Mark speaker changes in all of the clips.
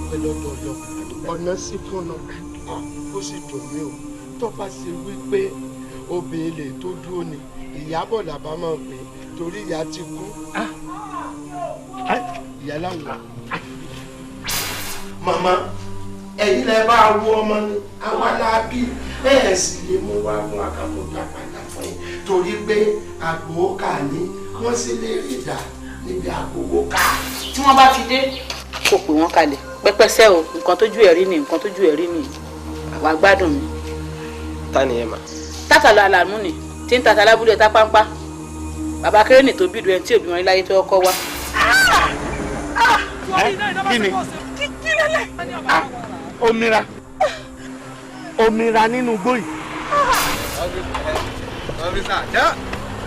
Speaker 1: dúpẹ́ lọ́dọ̀ ọ̀yọ́ ọ̀nà sí fún ọ ó sì dùn mí o tó bá ṣe wípé obìnrin lè tó dúró ni Ìyábọ̀ làbá máa pè torí ìyá ti kú ìyá láwọn. màmá ẹ̀yin lẹ bá wo ọmọ ni àwa la bí ẹ̀ sì lè mú wá fún akápòtà padà fún yín torí pé àgbò kà ní wọ́n sì lè rí ìdá níbi àgbòwò ká.
Speaker 2: tí wọ́n bá ti dé kò pè wọ́n kalẹ̀ pẹ́pẹ́sẹ́ o nǹkan tójú ẹ̀ rí ni nǹkan tójú ẹ̀ rí ni àwa gbádùn mi.
Speaker 3: ta ni ẹ mà.
Speaker 2: tátà lọ àlàmú ni tí ń tata lábúlé tá pápá bàbá kérésì tó bí ìlú ẹni tí òbí wọn láyé tó kọ́ wá.
Speaker 1: kí ni omira nínú igbó yìí.
Speaker 3: ọfíìsà jẹ́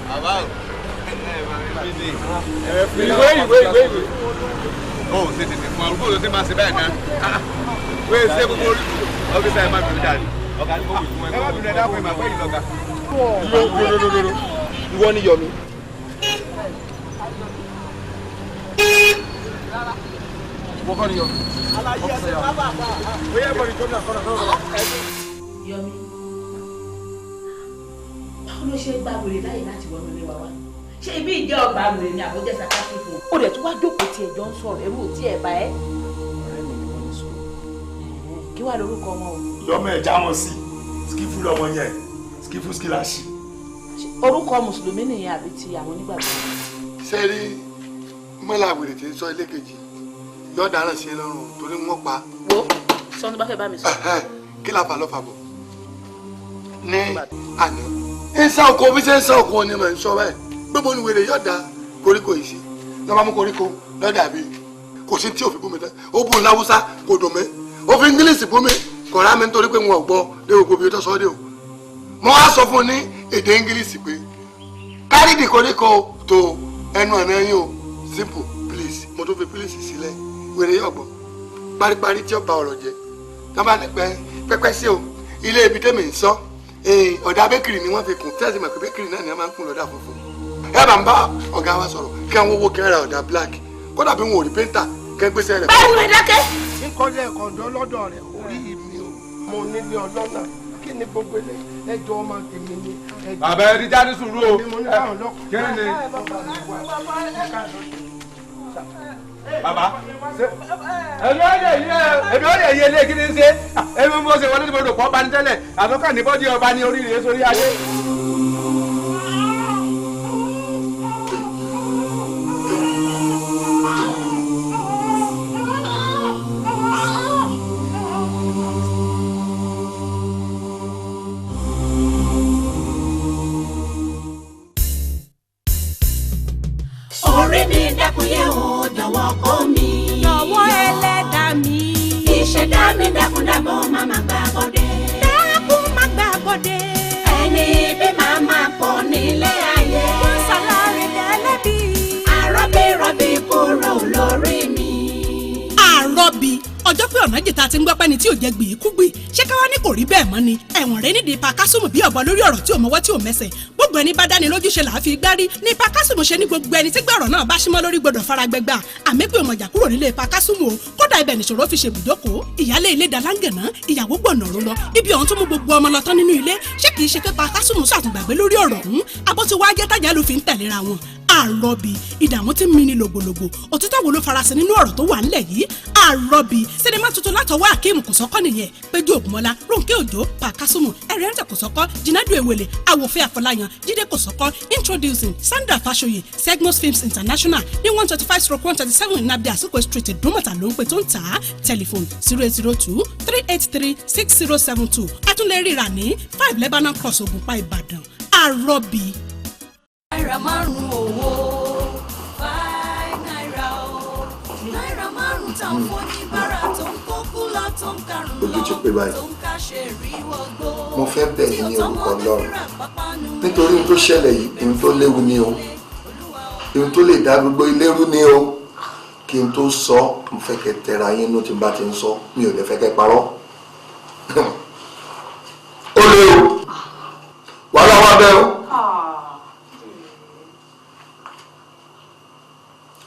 Speaker 3: bàbá o ìwé. ó ṣe tètè fún arúgbó ló ti máa ṣe bẹ́ẹ̀ náà. wéé ṣe gbogbo orí ọfíìsà ẹ má bínú dàrí. ọ̀gá ni mo wù fún ẹ. ẹ má bínú ẹ dákun ẹ má pẹ́ yìí lọ́gà.
Speaker 1: ìwọ ni Yọ̀mí. mo kọ́ ni Yọ̀mí.
Speaker 2: Yọ̀mí báwo ló ṣe gba wèrè láyè láti wọnú ilé wa wá ṣé ibi ìjẹ́ ọgbà wèrè ni àbọ̀jẹ́ sàkátì fún un. ó dẹ̀ tún wá jókòó tí ẹjọ́ ń sọ̀rọ̀ ẹrú tí ẹ bá ẹ.
Speaker 3: ọ̀rẹ́ mi ni wọ́n ní sùn.
Speaker 2: kí wàá lórúkọ wọn o.
Speaker 4: lọ́mọ ẹ̀ já wọn sí skifu lọ́mọ yẹn skifu skilashi.
Speaker 2: orúkọ mùsùlùmí nìyẹn àbí ti àwọn onígbàgbọ́.
Speaker 1: ṣé rí mọ́là wèrè tí ń sọ ilé kejì yóò dáná sí lọ́rùn torí wọ́n pa.
Speaker 2: wo sọ́ni bá fẹ́ bá mi sọ.
Speaker 1: kí la fà lọ́ fà bọ̀ ní àná. ń sá oko bí ṣe ń sá oko ni mà ń sọ bẹ́ẹ̀ gbogbo ni wèrè yóò da koríko yìí sí lọ́ba mú koríko lọ́dà bí kò sí tí òfin bómi tán ó bùn láwùsá kò dùn mí ó fi ingilisi bómi kò rá mi nítorí pé wọn ò gbọ́ dé gbogbo bí o tó sọ ọ́ dé o mo wá sọ fún un ní èdè ingilisi pé carry the koríko tó ẹnu ọ̀nà yín o simple please mo tó fi please sílẹ̀ wèrè yóò gbọ́ paríparí tí ó ba ọ̀rọ̀ jẹ́ lọ́ba ní pẹ́pẹ́ sí o ilé ibi tẹ́mi ń sọ ọ̀dà bẹ́kìrì ni wọ́n fi kùn tẹ́sí mọ̀ pé bẹ́kìrì náà ni wọ́n máa ń kùn lọ́dà funfun ẹ bá ń bá ọ̀gá wa sọ̀rọ̀ kí àwọn owó kí wọ́n ra ọ̀dà black kódà bí wọn ò rí pẹ́ńtà kí wọ́n gbèsè rẹ̀.
Speaker 2: báwo ni dákẹ́.
Speaker 1: nkọ́lé ẹ̀kọ́ndọ́ lọ́dọ̀ rẹ̀ orí mi o mo nílé ọlọ́nà kí ni gbogbo ilé ẹjọ́ ọmọ tèmi ni.
Speaker 3: bàbá ẹ rí jáde sùúrù o. kí ni. bàbá ẹbí ó lè yé ilé kí ni ṣe ẹbí mo ṣe wọlé níbo lòpọ̀ bá ní tẹ́lẹ̀ àtúnkà ní bọ́dí ọba ní orí rèé sórí ayé.
Speaker 5: orí mi dákun yẹ̀ wò jọ̀wọ́ kó mi.
Speaker 6: jọ̀wọ́ ẹlẹ́dàá mi.
Speaker 5: ìṣẹ̀dá mi dákun dábọ̀ má má gbà bọ́dẹ̀.
Speaker 6: dákun má gbà bọ́dẹ̀.
Speaker 5: ẹni bí màá máa pọ̀ nílé ayé.
Speaker 6: wọ́n ṣàlàyé dẹ́lẹ́bí.
Speaker 5: àrọ́bí kúrò lórí mi.
Speaker 6: àrọ́bí ọjọ́ pé ọ̀nà jìta ti ń gbọ́ pẹ́ni tí ò jẹ́ gbìyì kú gbì ṣé káwá ní kò rí bẹ́ẹ̀ mọ́ ni ẹ̀wọ̀n rẹ nídìí pakásùmù bí ọ̀bọ lórí ọ̀rọ̀ tí ò mọ́wọ́ tí ò mẹsẹ̀ gbogbo ẹni bá dáni lójú ṣe làá fi gbárí ní pakásùmù ṣe ní gbogbo ẹni tí gbọ̀rọ̀ náà bá símọ́ lórí gbọdọ̀ faragbẹgbà àmì pé ọmọjà kúrò nílé pakásùmù o kódà ibẹ̀ nìṣòro fi ṣe bùdókò ìyálé ilé dalángànà ìyàwó gbọ̀nà ọ̀run lọ ibi ọ̀hún tó mú gbogbo ọmọ lọ tán nínú ilé ṣé kìí ṣe pé pakásùmù ṣàtúngbàgbé lórí ọ̀rọ̀ ọ̀hún abó ti wá jẹ́ tájà ló fi ń tẹ̀léra wọn àrọ́bí ìdààmú tí ń mini lògbòlògbò òtítọ́ wo ló farasin nínú ọ̀rọ̀ tó wà ńlẹ̀ yìí àrọ́bí sinimá tuntun látọwọ́ akeem kòsọ́kọ́ nìyẹn péjú ògùnmọ́lá ronke òjó pakasumu ẹ̀rẹ́ńtẹ̀ kòsọ́kọ́ jinadu ewele awòfẹ́ àfọláyàn jíde kòsọ́kọ́ introducing sandra fashoye segmos films international ní 125/137 nnamdi azikiwe street ìdúmọ̀tà ló ń pè tó ń tà á tẹlifon 08023836072 ẹ tún lè ríra ní 5 lebanon cross ògùnpá ìbàdàn àrọ́bí.
Speaker 5: náírà márùn-ún owó náírà o náírà márùn-ún táwọn oníbàárà tó ń kókó lọ tó ń karùn-ún lọ tó ń káṣe rí wọgbó.
Speaker 1: mo fẹ́ bẹ̀ yín ní orúkọ Ọlọ́run nítorí ohun tó ṣẹlẹ̀ yìí ohun tó léwu ni o ohun tó lè dá gbogbo ilé rú ni o kí n tó sọ mo fẹ́ kẹ́ tẹra yín inú tí n bá ti ń sọ mi ò lè fẹ́ kẹ́ parọ́ ó lè o wàhálà wà bẹ́ẹ̀ o.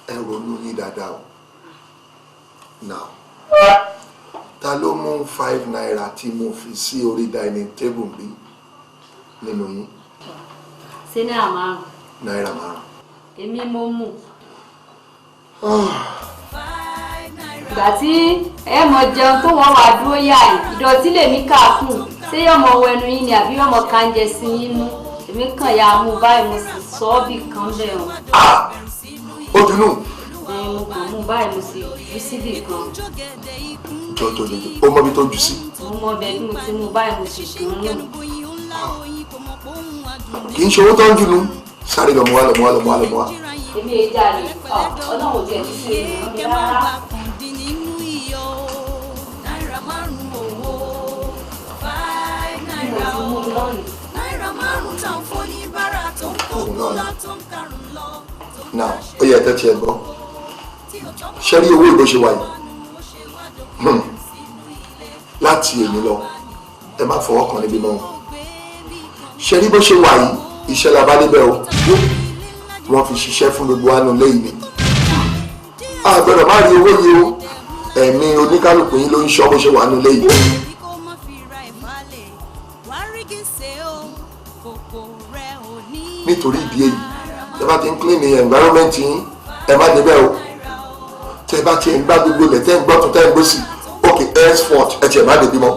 Speaker 1: ẹ ronú yín dáadáa o now. ta ló mú 5 naira tí mo fi sí orí dining table bí nínú yín.
Speaker 7: ṣé náírà márùn.
Speaker 1: náírà márùn.
Speaker 7: èmi mo mú. ìgbà tí ẹ mọ jẹun tó wọn wà dúró yá ẹ ìdọ̀tí lèmi kà kùn ṣé yọmọ wẹnu yín ni àbí yọmọ kàńjẹ sí yín mú èmi kàn ya mú báyìí mo sì sọ ọ́ bì kan bẹ́ẹ̀ o.
Speaker 1: ó dunú.
Speaker 7: mo kàn mú báyìí mo sì jù síbì kan.
Speaker 1: jọjọ ó mọ bí tó jù sí.
Speaker 7: mo mọ bẹ́ẹ̀ bí mo ti mú báyìí mo sì dùn ún nù.
Speaker 1: kì í ṣe owó tó ń dunú sáré lọ mọ wá lọ mọ wá lọ mọ wá lọ mọ wá.
Speaker 7: èmi èyí jalè ọlọ́run ò tiẹ̀ ti ṣe èèyàn mi rárá.
Speaker 1: now ó yẹ tẹ́tí ẹ gbọ́ ṣé rí owó ìbò ṣe wáyé láti èmi lọ ẹ má fọwọ́ kan níbi mọ́ ṣé rí bó ṣe wà yìí iṣẹ́ la bá débẹ̀ o wọ́n fi ṣiṣẹ́ fún gbogbo àánú lẹ́yìn ni a gbọ́dọ̀ má rí owó yìí o ẹ̀mí oníkálukú yín ló ń ṣọ́ bó ṣe wà nù lẹ́yìn. nítorí ìdí èyí tẹ bá ti ń clean environment yín ẹ má débẹ̀ o tẹ bá ti ń gbá gbogbo ilẹ̀ tẹ́ ń gbọ́ tó tẹ́ ń gbó sí ok henceforth ẹ tiẹ̀ má débi mọ́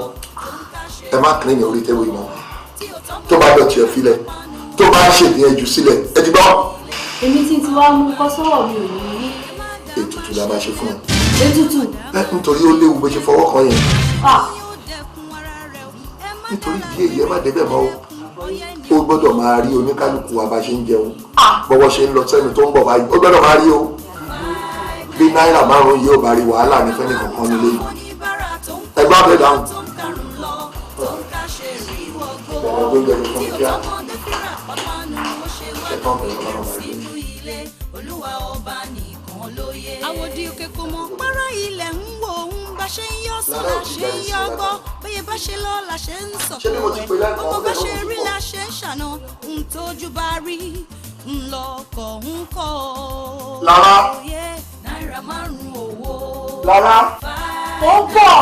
Speaker 1: ẹ má clean orí tẹ́wọ́ yìí mọ́ tó bá dọ̀tí ẹ filẹ̀ tó bá ṣèdí ẹ jù sílẹ̀ ẹ ti gbọ́.
Speaker 7: èmi tí ti wá mú kọ́ sọ́wọ́ mi ò ní rí.
Speaker 1: ètùtù la máa ṣe fún ẹ.
Speaker 7: ètùtù.
Speaker 1: nítorí ó léwu bó ṣe fọwọ́ kan yẹn. nítorí ìdí èyí ẹ má débẹ̀ mọ́ o gbọ́dọ̀ máa rí oníkálukú wa bá ṣe ń jẹun bọ́wọ́ ṣe ń lọ sẹ́nu tó ń bọ̀ báyìí ó gbọ́dọ̀ máa rí o bí náírà márùn-ún yìí ò bá rí wàhálà ní fẹ́ni kankan nílé yìí ẹgbẹ́ abẹ́ dáhùn. bẹ̀rẹ̀ ló ń jẹ́ fún kíá ṣẹ́kọ̀ọ́ bẹ̀rẹ̀ lọ́wọ́ máa rí.
Speaker 5: àwòdì òkè kò mọ̀ párá ilẹ̀ ń wò ó bá ṣe ń yọ sọ la ṣe ń yọ gbọ́ bóyá bá ṣe lọ la ṣe ń sọ gbogbo bá ṣe rí la ṣe ń ṣàna ń tójú bá rí ń lọkọ̀ ń kọ́
Speaker 1: Lára
Speaker 5: náírà márùn-ún owó
Speaker 1: Lára
Speaker 6: ó ń bọ̀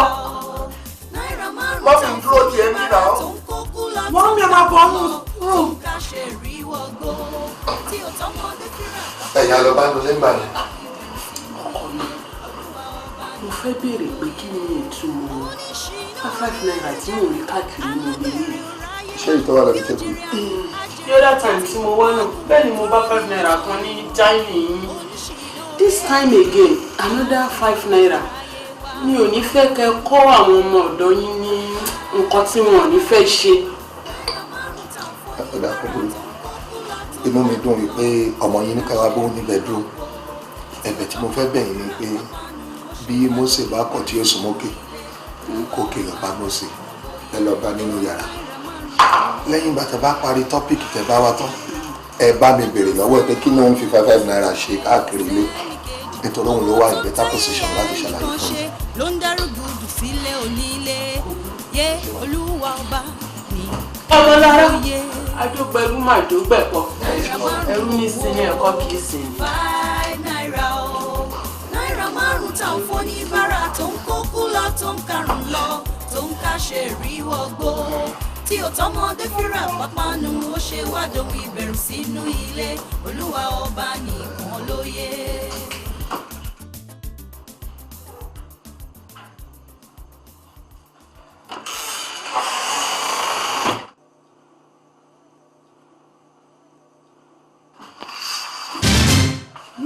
Speaker 5: náírà márùn-ún
Speaker 1: mọ́mí ń dúró di ẹbí náà.
Speaker 5: tó ń kókú lọ
Speaker 6: wọ́n mi máa bọ̀ ọ́nù.
Speaker 5: tó ń ká ṣe rí wọ́gbó tí ò tọ́mọdé fíra.
Speaker 1: ẹ̀yà lọ bá nulẹ̀ ńgbà yẹn.
Speaker 2: mo fẹ́ béèrè pé kí ni ìtumọ̀ 5 naira tí mò ń rí káàkiri nínú ilé yìí.
Speaker 1: ṣé ìtọ́wà lórí tẹ́bù?
Speaker 2: the other time tí mo wá náà bẹ́ẹ̀ ni mo bá 5 naira kan ní dining yín this time again another 5 naira mi ò ní fẹ́ kẹ́ kọ́ àwọn ọmọ ọ̀dọ́ yín ní nǹkan tí wọn ò ní fẹ́ ṣe.
Speaker 1: ọ̀dà kúkúrú inú mi dùn wípé ọmọ yín ní káwá bóun níbẹ̀ dúró ẹ̀bẹ̀ tí mo fẹ́ bẹ̀yìn ni pé bí Mósè bá kọ̀ tí ó sùn mókè kò kìlọ̀ bá Mósè ẹ lọ bá nínú yàrá lẹ́yìn ìgbà tẹ́ bá parí tọ́pìkì tẹ́ bá wá tán ẹ bá mi bèrè lọ́wọ́ ẹ pé kí ló ń fi 5 naira ṣe káàkiri ilé nítorí òun ló wà in better position láti ṣàlàyé fún mi.
Speaker 5: ló ń dárúgùdù sílé onílé yé olúwa ọba ní
Speaker 2: ọmọ lára àjọgbẹ̀rú máa dógbẹ̀pọ̀ ẹrú ní sinmi ẹ̀kọ́ kìí sinmi.
Speaker 5: 5 naira o náírà márùn-ún tá ń fọ́ ní bára tó ń kókú lọ tó ń karùn lọ tó ń káṣe rí wọgbó tí ò tọ́mọdé fíra pápánu ó ṣe wá dohun ìbẹ̀rù sínú ilé olúwa ọba nìkan ló yé.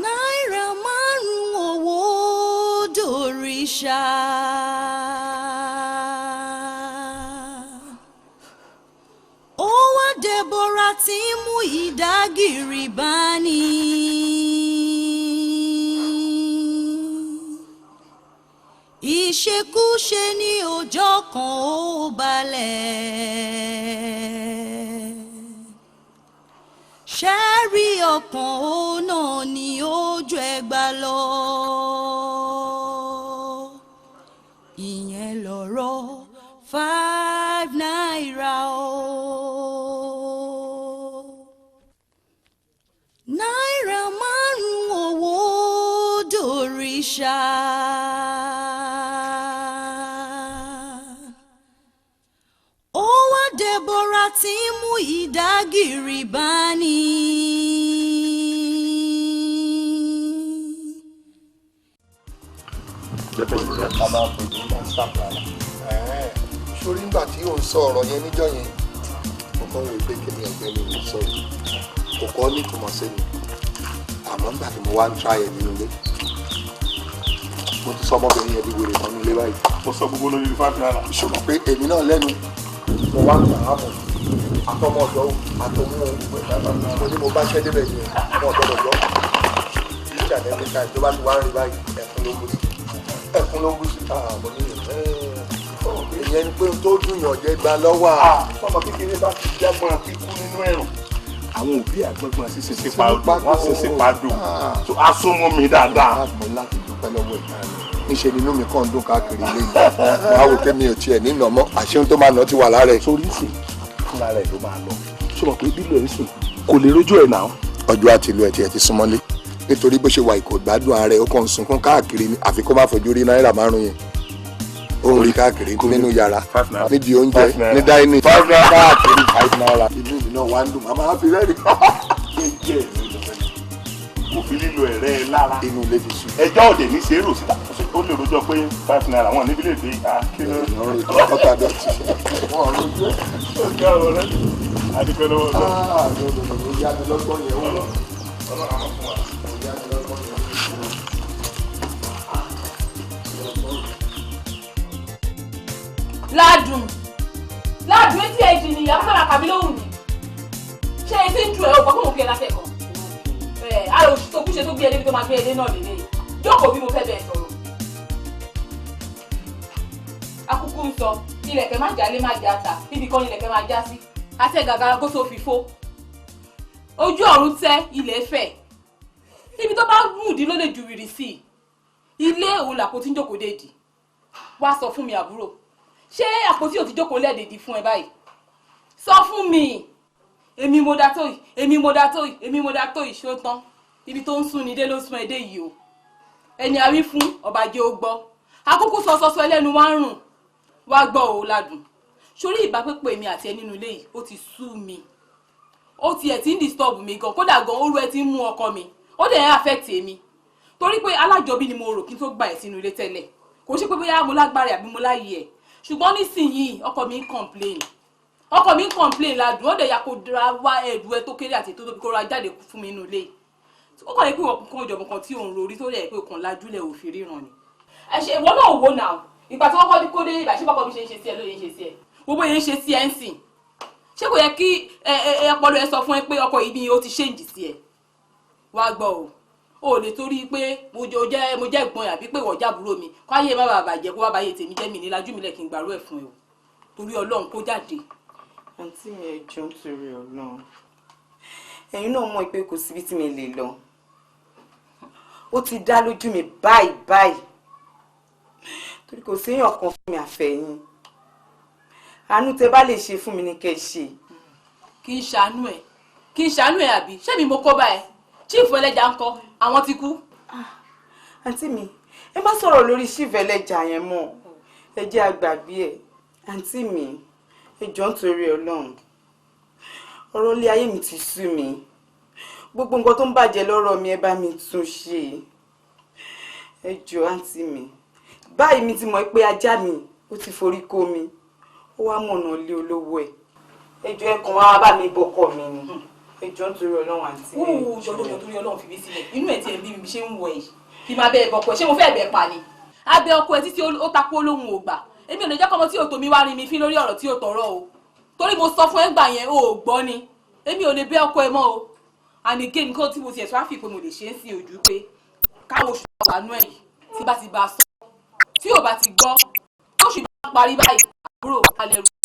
Speaker 5: náírà márùn-ún owó dòrìṣà. ó wá Débórà tí mú ìdágìrì bá ní. ìṣekúṣe ní ọjọ́ kan ó balẹ̀. ṣẹ́rí ọkàn ó náà ní ojú ẹgbà lọ. ìyẹn lọ̀rọ̀ 5 naira o. náírà márùn-ún owó dòrìṣà. tí ń mú ìdágìrì bá ní.
Speaker 1: sórí nígbà tí ò ń sọ ọ̀rọ̀ yẹn níjọ́ yẹn mo kọ́ rò pé kí ni ọ̀gbẹ́ni mi sọ yìí kò kọ́ ní ìtumọ̀ sí mi àmọ́ nígbà tí mo wá ń tra ẹ̀ nínú ilé mo ti sọ ọmọbìnrin yẹn bí wèrè kan nílé báyìí.
Speaker 4: mo sọ gbogbo lórí $5.
Speaker 1: ṣùgbọ́n pé èmi náà lẹ́nu mo wá ń gbà á mọ̀ àtọmọ ọ̀dọ́ àtọmọ mo ní mo bá ṣẹ́ débẹ̀ yẹn ọmọ ọ̀dọ́ lọ́jọ́ ìjà lẹ́nu ká tó bá ti wá ń rí báyìí ẹ̀fún ló ń bú sí àmọ́ ní ìyẹn ni pé tó dùn yàn jẹ́ gba lọ́wọ́
Speaker 4: ọmọ kékeré bá ti jágbọ́n kíkú nínú ẹ̀rùn àwọn òbí àgbọ̀ngbọ̀n sí sípa odò wọ́n sì sípa dò tó a sún mọ́ mi dáadáa.
Speaker 1: mo láti dúpẹ́ lọ́wọ́ ìyá mi níṣẹ́ nínú mi kàn ń dún káàkiri ilé yìí wọ́n á wò pé mi ò tiẹ̀ nínú ọmọ àṣehun tó máa nà ti wà lára ẹ̀.
Speaker 4: sórí ìsìn fúnra rẹ̀ ló máa lọ sọ̀rọ̀ pé bílò ẹ̀ sùn kò lè rójú ẹ̀ náà.
Speaker 1: ọjọ́ àti ìlú ẹ̀ tiẹ̀ ti súnmọ́lé nítorí bó ṣe wà ìkò gbádùn ara ẹ̀ ó kàn ń sunkún káàkiri ni àfi kó má fojú rí náírà 5 yẹn ó ń rí káàkiri nínú yàrá nídìí oúnjẹ ní dáínì káàkiri $5. inú mi náà wá ń dùn màmá fi rẹ́ẹ̀rì.
Speaker 4: kò fi lílo ẹ̀rẹ́ ẹ lára
Speaker 1: inú ilé ti sùn.
Speaker 4: ẹjọ́ òde ní ṣeré òsì ó lè rojọ́ pé $5 wọn níbi lè dé àkínú.
Speaker 1: ọ̀tá dọ̀tí wọ́n rojú ẹ̀.
Speaker 4: ó ga ọ̀rọ̀ rẹ̀ adìpẹ́ lọ́wọ́ lọ.
Speaker 1: ó yá mi lọ́gbọ́n yẹn wọ́n.
Speaker 4: ọlọ́run àwọn fún wa.
Speaker 1: ó yá mi lọ́gbọ́n yẹn wọ́n.
Speaker 2: ládùn etí ẹ̀jì ni ìyá fúnra kàbí lóhùn ni ṣé etí ń ju ẹ̀ ọgbọ́n kó mo fi ẹ̀ láfẹ̀ kan ara oṣù tó kúṣe tó gbé ẹdẹ bí tó máa gbé ẹdẹ náà lélẹ̀ jókòó bí mo fẹ́ bẹ́ẹ̀ sọ̀rọ̀. akúkú ń sọ ilẹ̀kẹ̀ má jalè má jata níbi kan ilẹ̀kẹ̀ má já sí àti ẹ̀gàgàrà kó tó fi fó ojú ọ̀run tẹ́ ilẹ̀ fẹ̀ níbi tó bá mùdí ló lè ju rìrì sí ilé òun làpótí ń jókòó déèdì wá sọ fún mi àbúrò ṣé àpótí ò ti jókòó lẹ́ẹ̀dẹ̀dì fún ẹ báyìí sọ fún mi èmi mo dá tó yìí èmi mo dá tó yìí èmi mo dá tó yìí ṣó tán ibi tó ń sún ni dé ló sún ẹdẹ yìí o ẹni àwí fún ọba jẹ́ ó gbọ́ akókó sọsọsọ ẹlẹ́nu wá ń rùn wá gbọ́ ò ládùn sórí ìbápẹ́pọ̀ èmi àti ẹ nínú ilé yìí ó ti sú mi ó tiẹ̀ ti ń disturb mi gan kódà gan orú ẹ ti ń mú ọkọ mi ó dẹ̀ ń affect èmi torí pé alájọbí ni mo rò kí n tó gbà ẹ̀ sínú ilé tẹ́lẹ̀ kò ṣe pé bóyá mo lágbára àbí mo láyé ẹ̀ ṣùgbọ́n nísìnyìí ọkọ mi ń complain ládùn ó dẹ̀ ya kó dra wá ẹ̀rù ẹ tó kéré àti tó tóbi kó ra jáde fún mi nínú ilé ó kàn yẹ pé ìwọ̀n kan ìjọba kan tí òun rorí tó yẹ pé òkun lajúlẹ̀ òfin ríran ni. ẹ ṣe ìwọ náà wò náà ìgbà tí wọ́n kọ́ kó dé ìgbà ṣé bọ́kọ mi ṣe ń ṣe sí ẹ ló yẹ ń ṣe sí ẹ gbogbo yẹn ń ṣe sí ẹ ń sìn ṣé kò yẹ kí ọpọlọ ẹ sọ fún ẹ pé ọkọ yìí ni ó ti ṣéǹjì sí ẹ wá gbọ́ o lè torí pé mo jẹ́ ẹ̀gbọ́n àbí pé ìwọ jábúrò mi káyé má bàa bàjẹ́ kó wá báyé tèmi jẹ́ mi ní lajú mi lẹ̀ kí n gbàrú ẹ̀ fún ẹ o torí Ọlọ́run kó jáde. àǹtí mi ẹ jọ̀ọ́ nítorí Ọlọ́run ẹ̀yin náà mọ̀ pé kò síbi tí mi lè lọ ó ti dá lójú mi báyìí torí kò séèyàn kan fún mi àfẹ̀yìn àánú tẹ bá lè ṣe fún mi ní kẹ́ ẹ ṣe.
Speaker 7: kí n ṣàánú ẹ àbí ṣé mi mo kó bá ẹ chief ẹlẹ́jà ń kọ́ àwọn ti kú.
Speaker 2: àǹtí mi ẹ má sọ̀rọ̀ lórí chief ẹlẹ́jà yẹn mọ́ ẹ jẹ́ àgbàgbé ẹ̀ àǹtí mi ẹ jọ̀ọ́ nítorí Ọlọ́run ọ̀rọ̀ ilé ayé mi ti sú mi gbogbo nǹkan tó ń bàjẹ́ lọ́rọ̀ mi ẹ bá mi tún ṣe ẹ jọ̀ọ́ àǹtí mi báyìí mi ti mọ̀ pé ajá mi ó ti forí kó mi ó wá mọ̀nà ilé olówó ẹ̀ ẹ jọ̀ọ́ ẹ kàn wá bá mi bọ́kọ̀ mi ni ẹ jọ̀ọ́ nítorí Ọlọ́run àǹtí mi.
Speaker 7: ó jọ̀ọ́ torí Ọlọ́run fi mí sílẹ̀ inú ẹ̀ tí ẹ̀ ń bí mi ṣe ń wọ̀ ẹ̀ kí máa bẹ́ẹ̀ bọ́kọ̀ ẹ̀ ṣé mo fẹ́ bẹ́ẹ̀ pa ni abẹ́ ọkọ ẹ̀ títí ó takú olóhùn ò gbà èmi ò lè jẹ́ kọ́mọ tí ò tó mi wá rí mi fín lórí ọ̀rọ̀ tí ò tọ̀rọ̀ o torí mo sọ fún ẹ gbà yẹn o ò gbọ́ ni èmi ò lè bẹ́ ọkọ ẹ mọ́ o and again nǹkan tí mo ti ẹ̀sọ́ àfi pé mo lè ṣe é sí ojú pé káwọn oṣù àwánú ẹ̀ yìí tí bá ti bá a sọ tí ò bá ti gbọ́ oṣù bá parí báyìí àbúrò alẹ́ rú.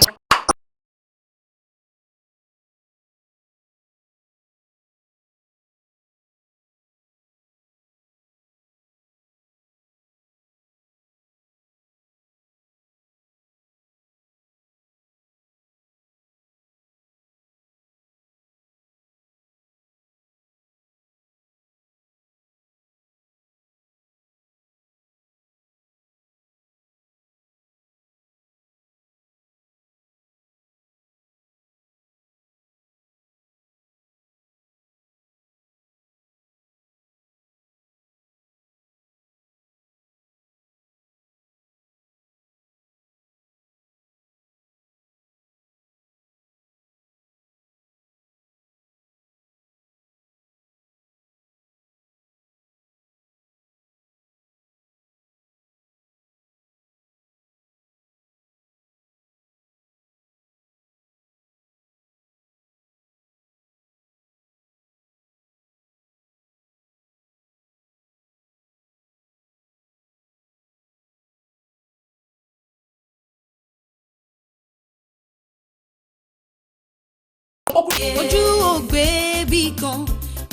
Speaker 5: lóye. ojú ògbé bí kan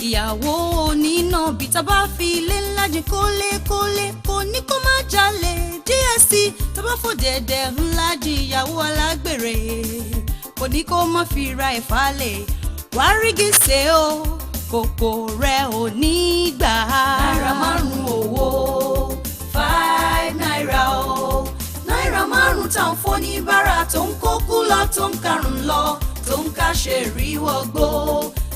Speaker 5: ìyàwó onínà bí tá bá fi ilé ńlá jìn kólékólé kò ní kó má jalè díẹ̀ sí tá bá fòdẹ̀dẹ̀ ńlá jìn ìyàwó alágbèrè kò ní kó má fi ra ìfàlẹ̀ wá rígi ṣe o kòkò rẹ̀ ò ní gbà. náírà márùn-ún owó 5 náírà o náírà márùn-ún tá ń fọ́ ní bára tó ń kó kú lọ tó ń karùn-ún lọ tó ń káṣe rí wọgbó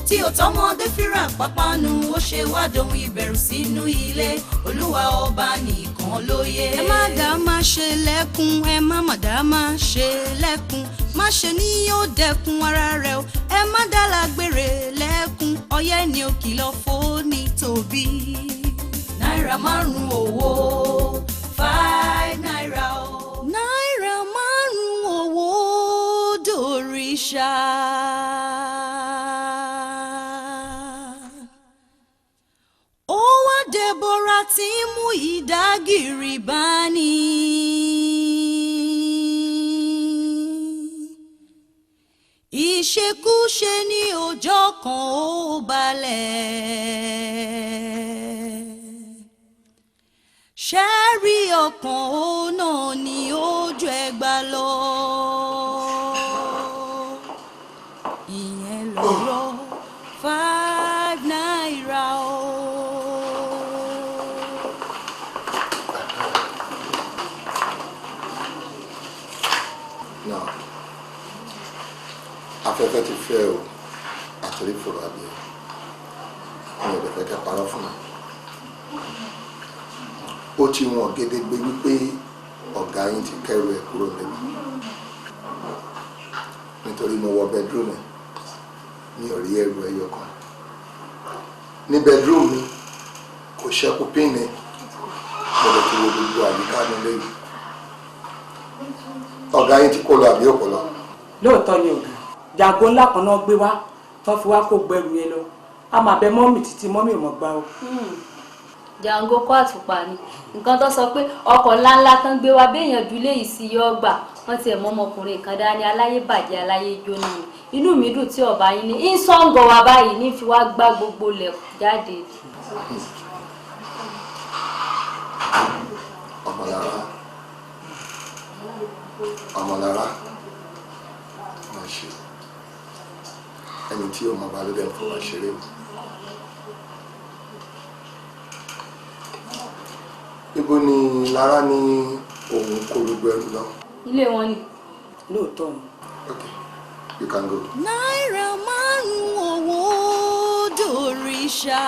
Speaker 5: tí ò tọmọdé fira pápánu ó ṣe wá dohun ìbẹ̀rù sínú ilé olúwa ọba nìkan ló yẹ. ẹ má dá má ṣe lẹ́kùn ẹ má má dá má ṣe lẹ́kùn má ṣe ní yóò dẹkùn ara rẹ o ẹ má dá lágbèrè lẹ́kùn ọyẹ́ ni ó kìlọ̀ fóní tóbi. náírà márùn-ún owó 5 náírà o. náírà márùn-ún owó dòrìṣà. ó wá Débórà tí mú ìdágìrì bá ní. ìṣekúṣe ní ọjọ́ kan ó balẹ̀. ṣẹ́rí ọkàn ó náà ní ojú ẹgbà lọ. ìyẹn lọ́rọ̀ 5 náírà o.
Speaker 1: Now, afẹ́fẹ́ ti fẹ́ o àtòrí fòrò àbí mi ò lè fẹ́ kẹ́ parọ́ fún mi. ó ti wọ̀n gédégbé wípé ọ̀gá yín ti kẹ́rù ẹ̀ kúrò níbi nítorí mo wọ bedroom ẹ̀ mi ò rí ẹrù ẹyọ kan ní bedroom mi kò ṣẹ́kù pínì mo lè ti wo gbogbo àyíká nílé yìí. ọ̀gá yín ti kó lọ àbí òkú lọ.
Speaker 2: lóòótọ́ ni ọ̀gá jàgó ńlá kan náà gbé wá wọ́n fi wá kó gbẹrù yẹn lọ a máa bẹ mọ́mì títí mọ́mì ò mọ̀ gbá o.
Speaker 7: jàǹgó kó àtùpà ni nǹkan tó sọ pé ọkọ̀ ńláńlá tán gbé wá béèyàn ju léyìí sí yọ gbà wọ́n ti ẹ̀ mọ́ ọmọkùnrin kan dání aláyé bàjẹ́ aláyé jóná ni inú mi dùn tí ọba yín ní ìsọ̀ǹgọ̀ wa báyìí ní fi wá gbá gbogbo lẹ̀ jáde.
Speaker 1: ọmọlára máa ṣe ẹni tí ó mọ bá ló dẹ̀ fún wa ṣeré o. ibo ni lára ní òun kó gbogbo ẹrù lọ.
Speaker 7: ilé wọn ni.
Speaker 2: lóòótọ́ ni.
Speaker 1: Okay, you can go.
Speaker 5: náírà márùn-ún owó dòrìṣà.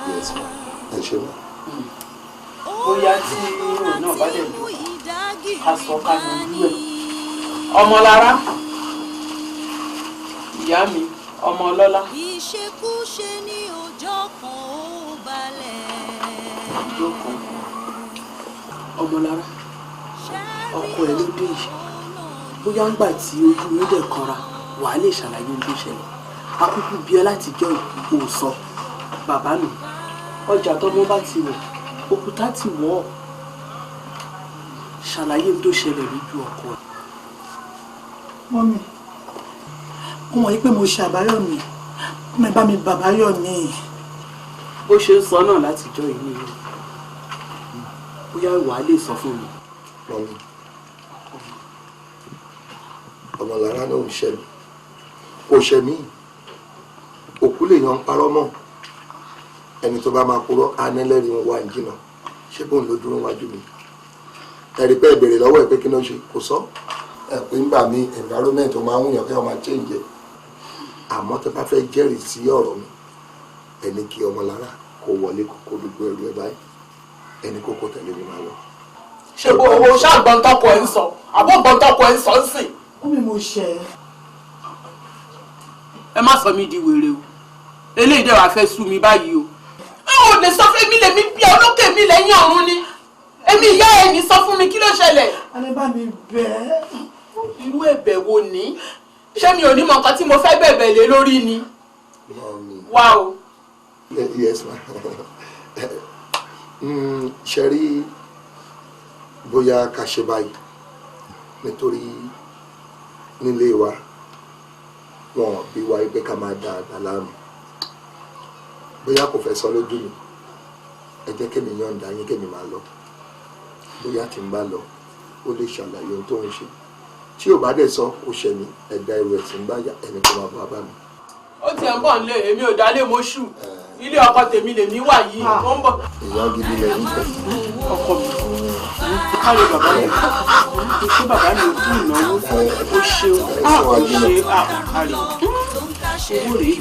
Speaker 1: Yes, ma. Ẹ ṣe wá.
Speaker 2: bóyá tí òun náà bá dẹ̀ lò ká sọ ká lọ lú ẹ̀. ọmọlára ìyá mi ọmọ ọlọ́lá.
Speaker 5: ìṣekúṣe ní ọjọ́ kan ó balẹ̀.
Speaker 2: ọjọ́ kan ọmọlára ọkọ ẹ ló dé yìí bóyá ń gbà tí ojú mi dẹ̀ kanra wàá lè ṣàlàyé ohun tó ṣẹlẹ̀ akúkú bí ẹ láti jọ ìkókó sọ bàbá mi ọjà tọmọ bá ti wọ̀ òkúta ti wọ̀ ọ́ ṣàlàyé ohun tó ṣẹlẹ̀ lójú ọkọ ẹ.
Speaker 6: mọ́mí mo mọ̀ yí pé mo ṣe àbáyọ̀mí mi bá mi bàbáyọ̀mí.
Speaker 2: bó ṣe ń sọ náà látijọ́ yìí ni bóyá wàá lè sọ fún mi.
Speaker 1: Mọ́mí, ọmọlára náà ń ṣe mí kò ṣe mí òkú lè yan parọ́ mọ́ ẹni tó bá máa purọ́ anẹ́lẹ́rìí wọn wà ń jìnnà ṣé bóun ló dúró wájú mi ẹ̀rí pé ìbèrè lọ́wọ́ ẹ̀ pé kí ló ṣe kò sọ ẹ̀ pé nígbà míì environment tó máa ń wùyàn kí wọ́n máa change ẹ̀ àmọ́ tó bá fẹ́ jẹ́rìí sí ọ̀rọ̀ mi ẹni kí ọmọlára kó wọlé kó gbogbo ẹrù ẹ̀ báyìí ẹni kókó tẹ̀lé mi máa lọ.
Speaker 2: ṣé bó owó ṣàgbọ́n tọkọ ẹ̀ ń sọ àbọ̀ gbọ́n tọkọ ẹ̀ ń sọ ń sìn.
Speaker 6: mọ́mí mo ṣe é.
Speaker 2: ẹ má sọ mí di wèrè o eléyìí dẹ̀ wàá fẹ́ sú mi báyìí o. ẹ ò lè sọ fún mi lèmi bí olókè mi lẹ́yìn ọ̀run ni èmi ìyá ẹ̀ ní sọ fún mi kí ló ṣẹlẹ̀.
Speaker 6: alẹ́ bá mi bẹ́ẹ̀.
Speaker 2: irú ẹ̀bẹ̀ wo ni ṣé mi ò ní mọ nǹkan tí mo fẹ́ bẹ̀bẹ̀ lé lórí ni. wá o.
Speaker 1: Yes ma. Ṣe rí bóyá ká ṣe báyìí nítorí nílé wa wọn bí wa pé ká máa da àgbà láàmú bóyá kò fẹ́ sọ lójú mi ẹ jẹ́ kémi yọ̀ǹda yín kémi máa lọ bóyá tí n bá lọ ó lè ṣàlàyé ohun tó ń ṣe tí ò bá dẹ̀ sọ ó ṣẹ mi ẹ̀dá ẹrù ẹ̀ tí ń bá yà ẹni tó máa bọ́ abá mi.
Speaker 2: ó tiẹ̀ ń bọ̀ nílé èmi ò dálé mọ́ṣù ilé ọkọ tèmi lèmi wà yìí ó ń bọ̀.
Speaker 1: ìyá gidi lẹ́yìn tẹ̀.
Speaker 2: ọkọ mi káre bàbá mi ṣé bàbá mi ò tún ìnáwó ó ṣe káre owó rèé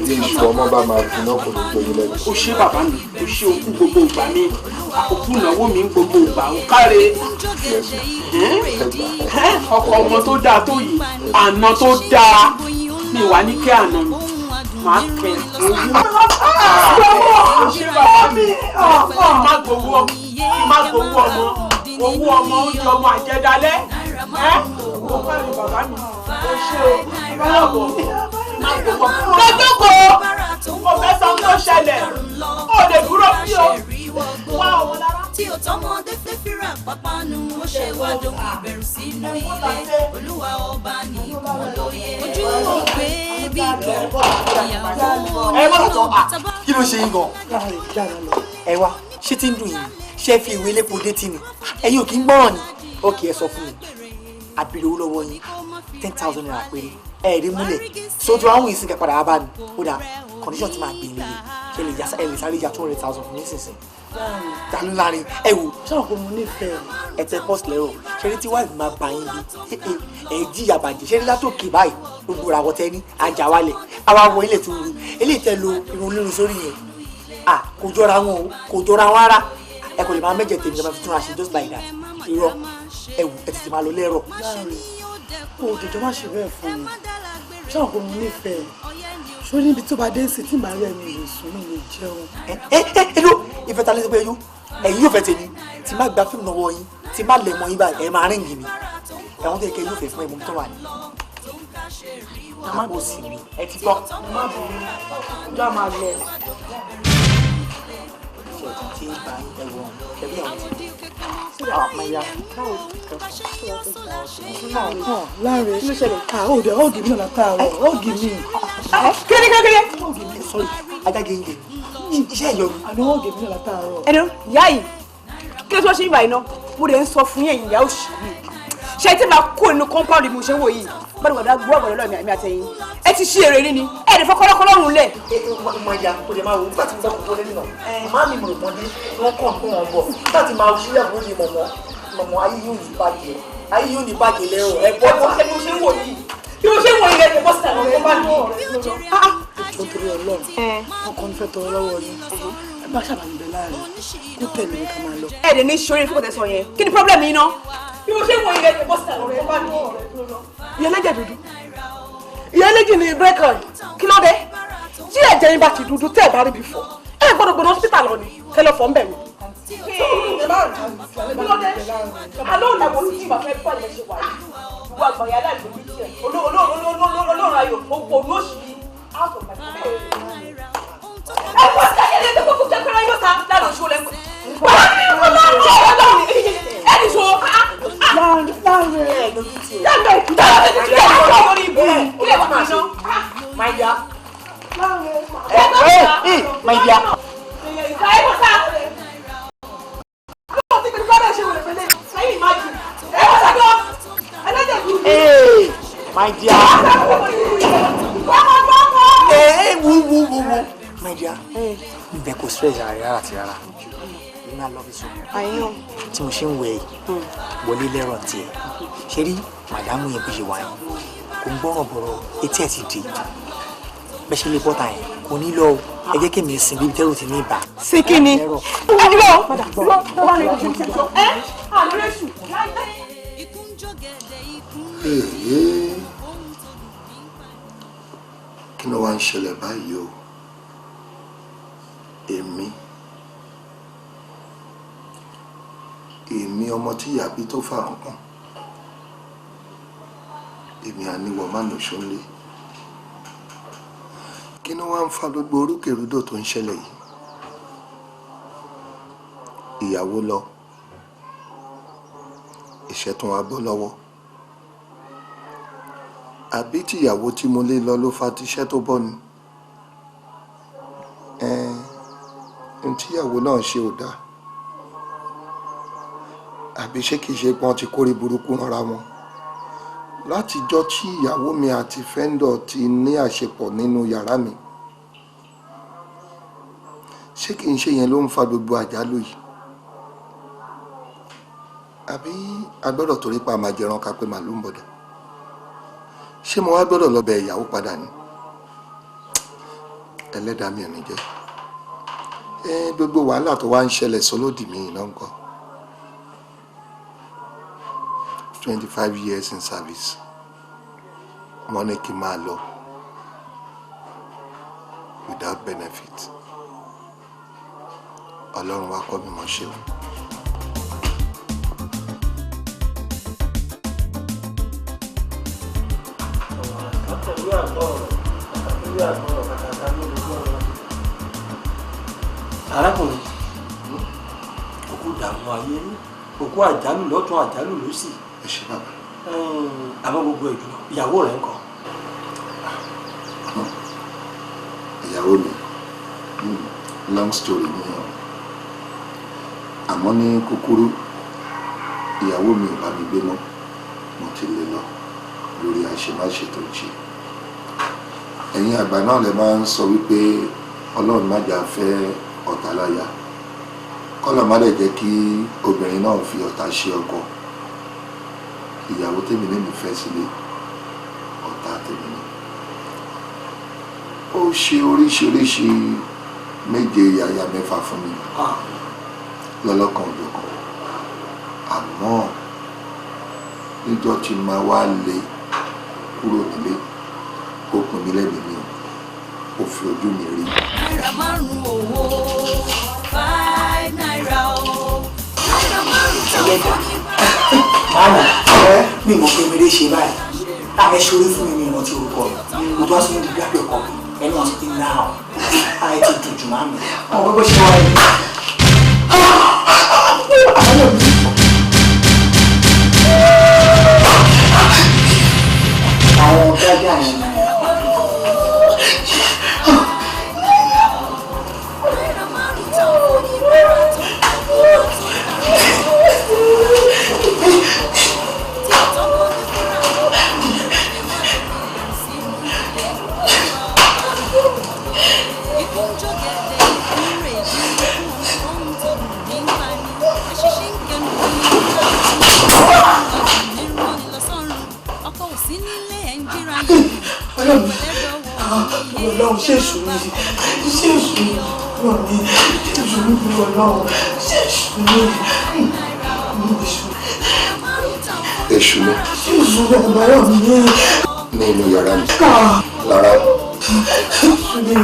Speaker 1: bí iṣu ọmọ bá máa fi náà kò ní gbóyún lẹ́nu.
Speaker 2: ó ṣe bàbá mi ó ṣe òkú gbogbo ìgbà mi òkú ìnáwó mi ń gbogbo ìgbà ó káre ọkọ ọmọ tó dáa tó yìí àná tó dáa mi wà ní kí àná mi máa kẹ owó ṣe bàbá mi má gbowó ọmọ owó ọmọ oúnjẹ ọmọ àjẹdálẹ́ ó káre bàbá mi ó ṣe o báàbọ̀ lọ́jọ́kọ̀ mo fẹ́ sọ tó ṣẹlẹ̀ ó lè dúró bí o wá ọmọ lára.
Speaker 5: tí o tọmọdé fẹ́ fira pápánu ó ṣe wá dókè ìbẹ̀rù sínú ilé olúwa ọba ní ìkọlóye ojú ògbé bíbí ìyàwó
Speaker 8: tábà. kí ló ṣe yín gan. ẹ wá ṣé tí ń dùn yìí ṣé fi ìwé lépo dé tì ní ẹ̀yin ò kí ń gbọ́ràn ni ó kì í sọ fún mi àbílẹ̀ owó lọ́wọ́ yín 10,000 naira péré ẹ̀ẹ́dín múlẹ̀ sójú àwọn ìsìnkà padà wá bá mi ó dà condition ti máa gbé mi ṣe lè lè sáré ya 200,000 fún mi nísinsìnyí dànù láàrin ẹ wò ṣáà kò mú nífẹ̀ẹ́ ẹ tẹ post lẹ́rọ̀ ṣeré tí wáìfì máa bá yín bí ẹ jíyà bàjẹ́ ṣeré látòkè báyìí gbogbo ràwọ̀ tẹ ní ajá wálẹ̀ àwa wọ ilẹ̀ tó wù eléyìí tẹ lo irun olórun sórí yẹn kò jọra wọn o kò jọra wọn rárá ẹ kò lè máa mẹ́jẹ̀ tèmi lọ́mọ fi túnra ṣe just like that irọ́ ẹ wò ẹ tètè máa lọ lẹ́rọ̀.
Speaker 9: kò jọjọ má ṣe bẹ́ẹ̀ fún mi ṣáà kò mú nífẹ̀ẹ́ ṣó níbi tó bá dé sí tí màá rẹ̀ mi lè sùn mi lè jẹun.
Speaker 8: ẹ ló ìfẹ́ ta lẹ́sẹ̀ pé ẹ̀yin yóò fẹ́ tèmi tí má gba fíìmù lọ́wọ́ yín tí má lẹ̀ mọ́ yín báyìí ẹ̀ máa rìn yìí mi ẹ̀wọ̀n tẹ̀ kẹ́ yóò fẹ́ fún ẹ̀mú tó wà ní. má bò sí mi ẹ ti gbọ́.
Speaker 9: má bò mí ọjọ́ a máa lọ.
Speaker 8: ṣe ti bá ẹ̀wọ̀n ẹ̀bí àwọn ti àpáyà.
Speaker 9: láàrin kí ló ṣẹlẹ̀ òde ọ̀gì mi náà látàárọ̀ ọ̀gì mi.
Speaker 8: kékeré sorry ajáde ń jẹ iṣẹ́ ìyọnu.
Speaker 9: àná ọ̀gì mi náà látàárọ̀.
Speaker 10: ẹnu ìyá yìí kí ló tó ṣe ń bá iná mo lè ń sọ fún yẹn ìyá òṣì yìí ṣe tí màá kó inú compound mo ṣe ń wò yìí bá dùgbàdà gbọ́ ọ̀gbọ̀n lọ́ọ̀ mi àtẹ̀yìn ẹ ti ṣí èrè ní ẹ lè fọ́ kọ́lọ́kọ́lọ́rùn lẹ̀.
Speaker 8: ọmọ ìyá kò lè máa wò nígbà tí mo bá kókó lẹ́nu náà máa mi mọ̀ ìmọ̀dé wọn kàn kó wọn bọ̀ nígbà tí máa ṣí ìyàwó ni mọ̀mọ́ ayé yóò ní bàjẹ́ ayé yóò ní bàjẹ́ lẹ́rọ ẹ bọ́ ta.
Speaker 10: bí mo ṣe ń wò yìí bí mo ṣe ń wò yìí lẹ́nu bọ́sítà ló ń bá mi.
Speaker 9: tó torí Ọlọ́run ọkàn fẹ́ tọrọ lọ́wọ́ yín ẹ bá ṣàbàmì bẹ láàrin kó tẹ̀lé mi ká máa lọ.
Speaker 10: ẹ dẹ̀ ní sori fún kòtẹ́sọ yẹn kí ni problem yìí náà bí mo ṣe ń wò yìí lẹ́nu bọ́sítà ló ń bá mi.
Speaker 9: ìyá ẹlẹ́jẹ̀ dúdú ìyá ẹlẹ́jẹ̀ ní bírèkà kí ló dé tí ẹ̀jẹ̀ yín bá ti dúdú tẹ́ ẹ̀ bá rí bí fọ́ ẹ gbọ́dọ̀ gbọ́dọ̀ hospital lọ ni kẹ́ lọ fọ́ ń bẹ̀ mí.
Speaker 10: alóò làwọn olùdí ìgbà fẹ́ bá ilẹ̀ ṣe wà yìí gbogbo àgbàyà láìpẹ́ bí tiẹ̀ olóòrùn ayò gbogbo olóòṣì yìí out of my face. ẹ kọ́ sí ayẹyẹ tó kókó jẹ́ pẹ́rẹ́ yóò ta lánàá oṣù lẹ́kọ̀ọ́. wọ́n ní kó lọ́ọ́ ní ọ̀rọ̀ lọ́wọ́ ẹ ní so.
Speaker 8: My dear. My dear. Hey, my dear. Hey, woo. My dear. Ibẹ̀ kò stress rárá àti rárá. You know I love you so much.
Speaker 10: I know.
Speaker 8: Tí mo ṣe ń wẹ̀ wọlé lẹ́rọ̀ tiẹ̀. Ṣé rí màdámù yẹn bó ṣe wà yẹn? Kò ń gbọ́ràn bọ̀rọ̀ etí ẹ̀ ti di. Bẹ́ẹ̀ ṣe lè bọ́ta yẹn kò ní lọ o. Ẹ jẹ́ kí mi sìn bíbi tẹ́rù ti ní ibà.
Speaker 10: Sí kí ni?
Speaker 1: Kí ló wá ń ṣẹlẹ̀ báyìí o? Èmi ọmọ tí ìyá bí tó fà kankan. Èmi àníwọ̀ má lọ ṣọ́lé. Kí ló wá ń fa gbogbo orúkèrúdò tó ń ṣẹlẹ̀ yìí? Ìyàwó lọ. Iṣẹ́ tó wá bọ́ lọ́wọ́. àbí tìyàwó tí mo lé lọ ló fa tiṣẹ́ tó bọ́ ni n tíyàwó náà ṣe ò dáa àbí ṣé kìí ṣe pọ́n ti kórè burúkú rárá wọn látijọ́ tí ìyàwó mi àti fẹ́ńdọ̀ ti ní àṣepọ̀ nínú yàrá mi ṣé kìí ṣe yẹn ló ń fa gbogbo àjálù yìí àbí agbọ́dọ̀ torí pa àmàjẹran ká pé màlúù ń bọ̀dọ̀ ṣé mo wá gbọ́dọ̀ lọ bẹ ìyàwó padà ni ẹlẹ́dàá mi ò ní jẹ́ gbogbo wàhálà tó wá ń ṣẹlẹ̀ sólódì mi iná ń kọ́ 25 years in service wọ́n ní kí n máa lọ without benefit ọlọ́run wá kọ́ mi mọ̀ ṣe o.
Speaker 8: arákùnrin òkú dààmú ayé òkú àjálù lọ́tún àjálù lósì.
Speaker 1: ẹ ṣe bàbá.
Speaker 8: àmọ́ gbogbo ẹ̀jọ̀ ìyàwó rẹ̀ ń kọ́.
Speaker 1: ìyàwó mi long story ni àmọ́ ní kúkúrú ìyàwó mi ò bá mi gbé mọ́ mo ti lè lọ lórí àṣemáṣe tó ń ṣe. ẹ̀yin àgbà náà lè máa ń sọ wípé ọlọ́run má jà fẹ́ ọ̀tá láyà kọ́lọ̀ má lè jẹ́ kí obìnrin náà fi ọ̀tá ṣe ọkọ. ìyàwó tèmi ní mi fẹ́ sílé ọ̀tá tèmi ní. ó ṣe oríṣiríṣi méje yàyà mẹ́fà fún mi lọ́lọ́kan òjọ̀kan àmọ́ níjọ́ tí máa wá lé kúrò nílé ó pin mí lẹ́bi mi ó fi ojú mi rí.
Speaker 5: náírà márùn-ún owó 5 náírà o náírà márùn-ún tó fún ní
Speaker 8: màmá mi mọ̀ pé mèrè ṣe báyìí ààrẹ ṣorí fún mi ní ìrántí orúkọ rẹ̀ mo tó wá sí ní ìdílé àpè ọkọ mi ẹni wọn ti dín náà ààrẹ ti dùn jù máa mi. àwọn gbogbo ṣe wáyé àwọn dáadáa yẹn. Ọlọ́run ṣe èṣù mi ṣe èṣù mi wọ̀ mí ṣe èṣù mi bí Ọlọ́run ṣe èṣù mi
Speaker 1: èṣù mi.
Speaker 8: ṣe èṣù mi àbáyọ̀ mi
Speaker 1: ní inú yàrá mi lára
Speaker 8: èṣù mi.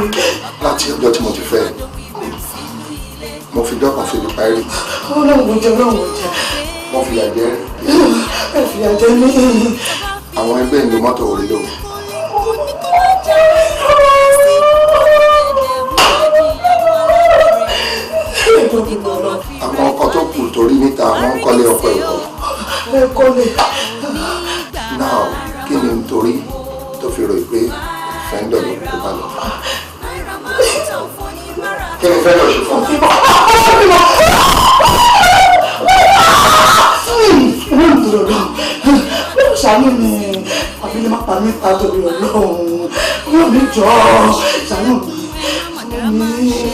Speaker 1: láti ọjọ́ tí mo ti fẹ́ mo fi dọ́kàn fi parí.
Speaker 8: Ọlọ́run jẹ́ Ọlọ́run jẹ́.
Speaker 1: mo fi àjẹ́.
Speaker 8: ẹ fi àjẹ́ mi.
Speaker 1: àwọn ẹgbẹ́ ìlú mọ́tò orí lò. àwọn ọkọ̀ tó kù torí níta wọ́n ń kọ́lé ọkọ̀ ẹ̀kọ́.
Speaker 8: ẹ kọ́lé.
Speaker 1: náà kí ni nítorí tó fi rò pé fẹ́ńdọ̀ ló kó bá lọ. kí ni fẹ́ńdọ̀ ṣe fún mi.
Speaker 8: ṣàánú mi àbí ní má pa mí ta torí Ọlọ́run wọ́n mi jọ ṣàánú mi.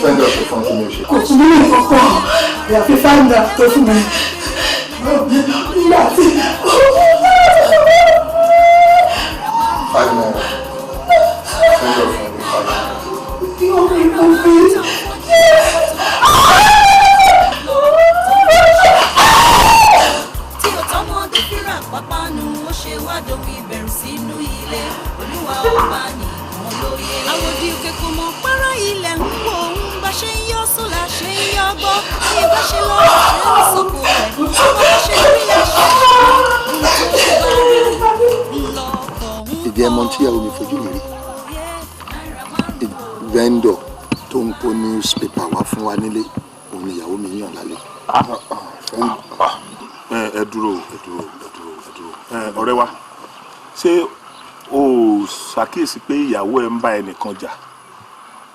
Speaker 1: fẹ́ńdọ̀ ṣe fún kí ni o ṣe.
Speaker 8: kò tún nílé kankan àyàfi fáńdà tó fún mi nígbà tí.
Speaker 1: 5 naira fẹ́ńdọ̀ fún mi 5 naira.
Speaker 8: yóò rí mo fi.
Speaker 5: tí o tọmọdé fíra pápánu ó ṣe wá domi ìbẹ̀rù sínú ilé olúwa ọba nìkan lóye. àwòdì òkè kò mọ párá ilẹ̀ ń wò ó bá ṣe ń yọ sólà ṣe ń yọ gbọ́ bí bá ṣe lọ ṣe ń sọ̀kò rẹ̀ ọmọ bá ṣe rí ẹ̀ṣẹ̀
Speaker 1: ìdí ẹmọ tí ìyàwó mi fojú mi rí vendor tó ń kó newspaper wá fún wa nílé òun ni ìyàwó mi yàn lálẹ́.
Speaker 4: ẹ dúró ọ̀rẹ́ wa ṣé o ṣàkíyèsí pé ìyàwó ẹ ń bá ẹnìkan jà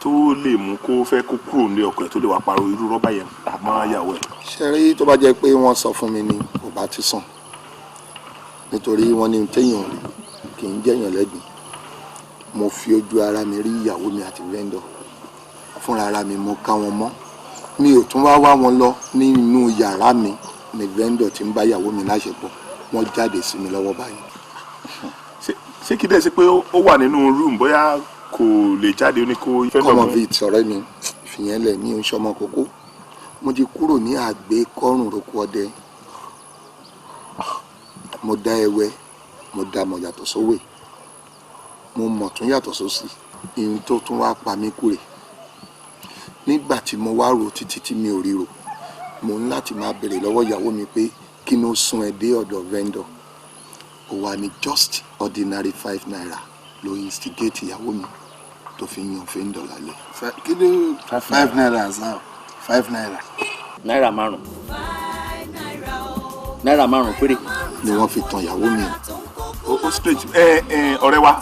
Speaker 4: tó lè mú kó fẹ́ kó kúrò ní ọkọ ẹ̀ tó lè wá pariwo irú rọ́bà yẹn àmọ́ ìyàwó ẹ̀.
Speaker 1: ṣe rí tó bá jẹ́ pé wọ́n sọ fún mi ni kò bá ti sàn nítorí wọ́n ní téèyàn rí kì í jẹ́yàn lẹ́gbìn. mo fi ojú ara mi rí ìyàwó mi àti vendor fúnra ara mi mo ká wọn mọ́ mi ò tún wá wọn lọ nínú yàrá mi ní vendor tí ń bá ìyàwó mi láṣepọ̀ wọ́n jáde sí mi lọ́wọ́ báyìí.
Speaker 4: ṣé kí dẹ́ sí pé ó wà nínú room bóyá kò lè jáde ó ní kó fẹ́ lọ́mọ.
Speaker 1: kọ́mọ bíi tọ̀rẹ́ mi fìyẹn lẹ̀ mí ò ń ṣọmọ kókó mo ti kúrò ní àgbékọ́rùn roko ọdẹ mo dá ẹwẹ́ mo dá mọ̀ yàtọ̀ sówè mo mọ̀ tún yàtọ̀ sósì ìhun tó tún wá pa mí kúrè nígbà tí mo wá rò títí tí mi ò ríro mo ń láti máa béèrè lọ́wọ́ ìyàwó mi pé kí ló sún ẹ dé ọ̀dọ̀ vendor ó wà ní just ordinary 5 naira ló instigate ìyàwó mi tó fi yan vendor lálẹ́. kí ló 5 naira now 5 naira.
Speaker 11: náírà márùn péré
Speaker 1: ni wọ́n fi tan ìyàwó mi.
Speaker 4: ó straight ọ̀rẹ́ wa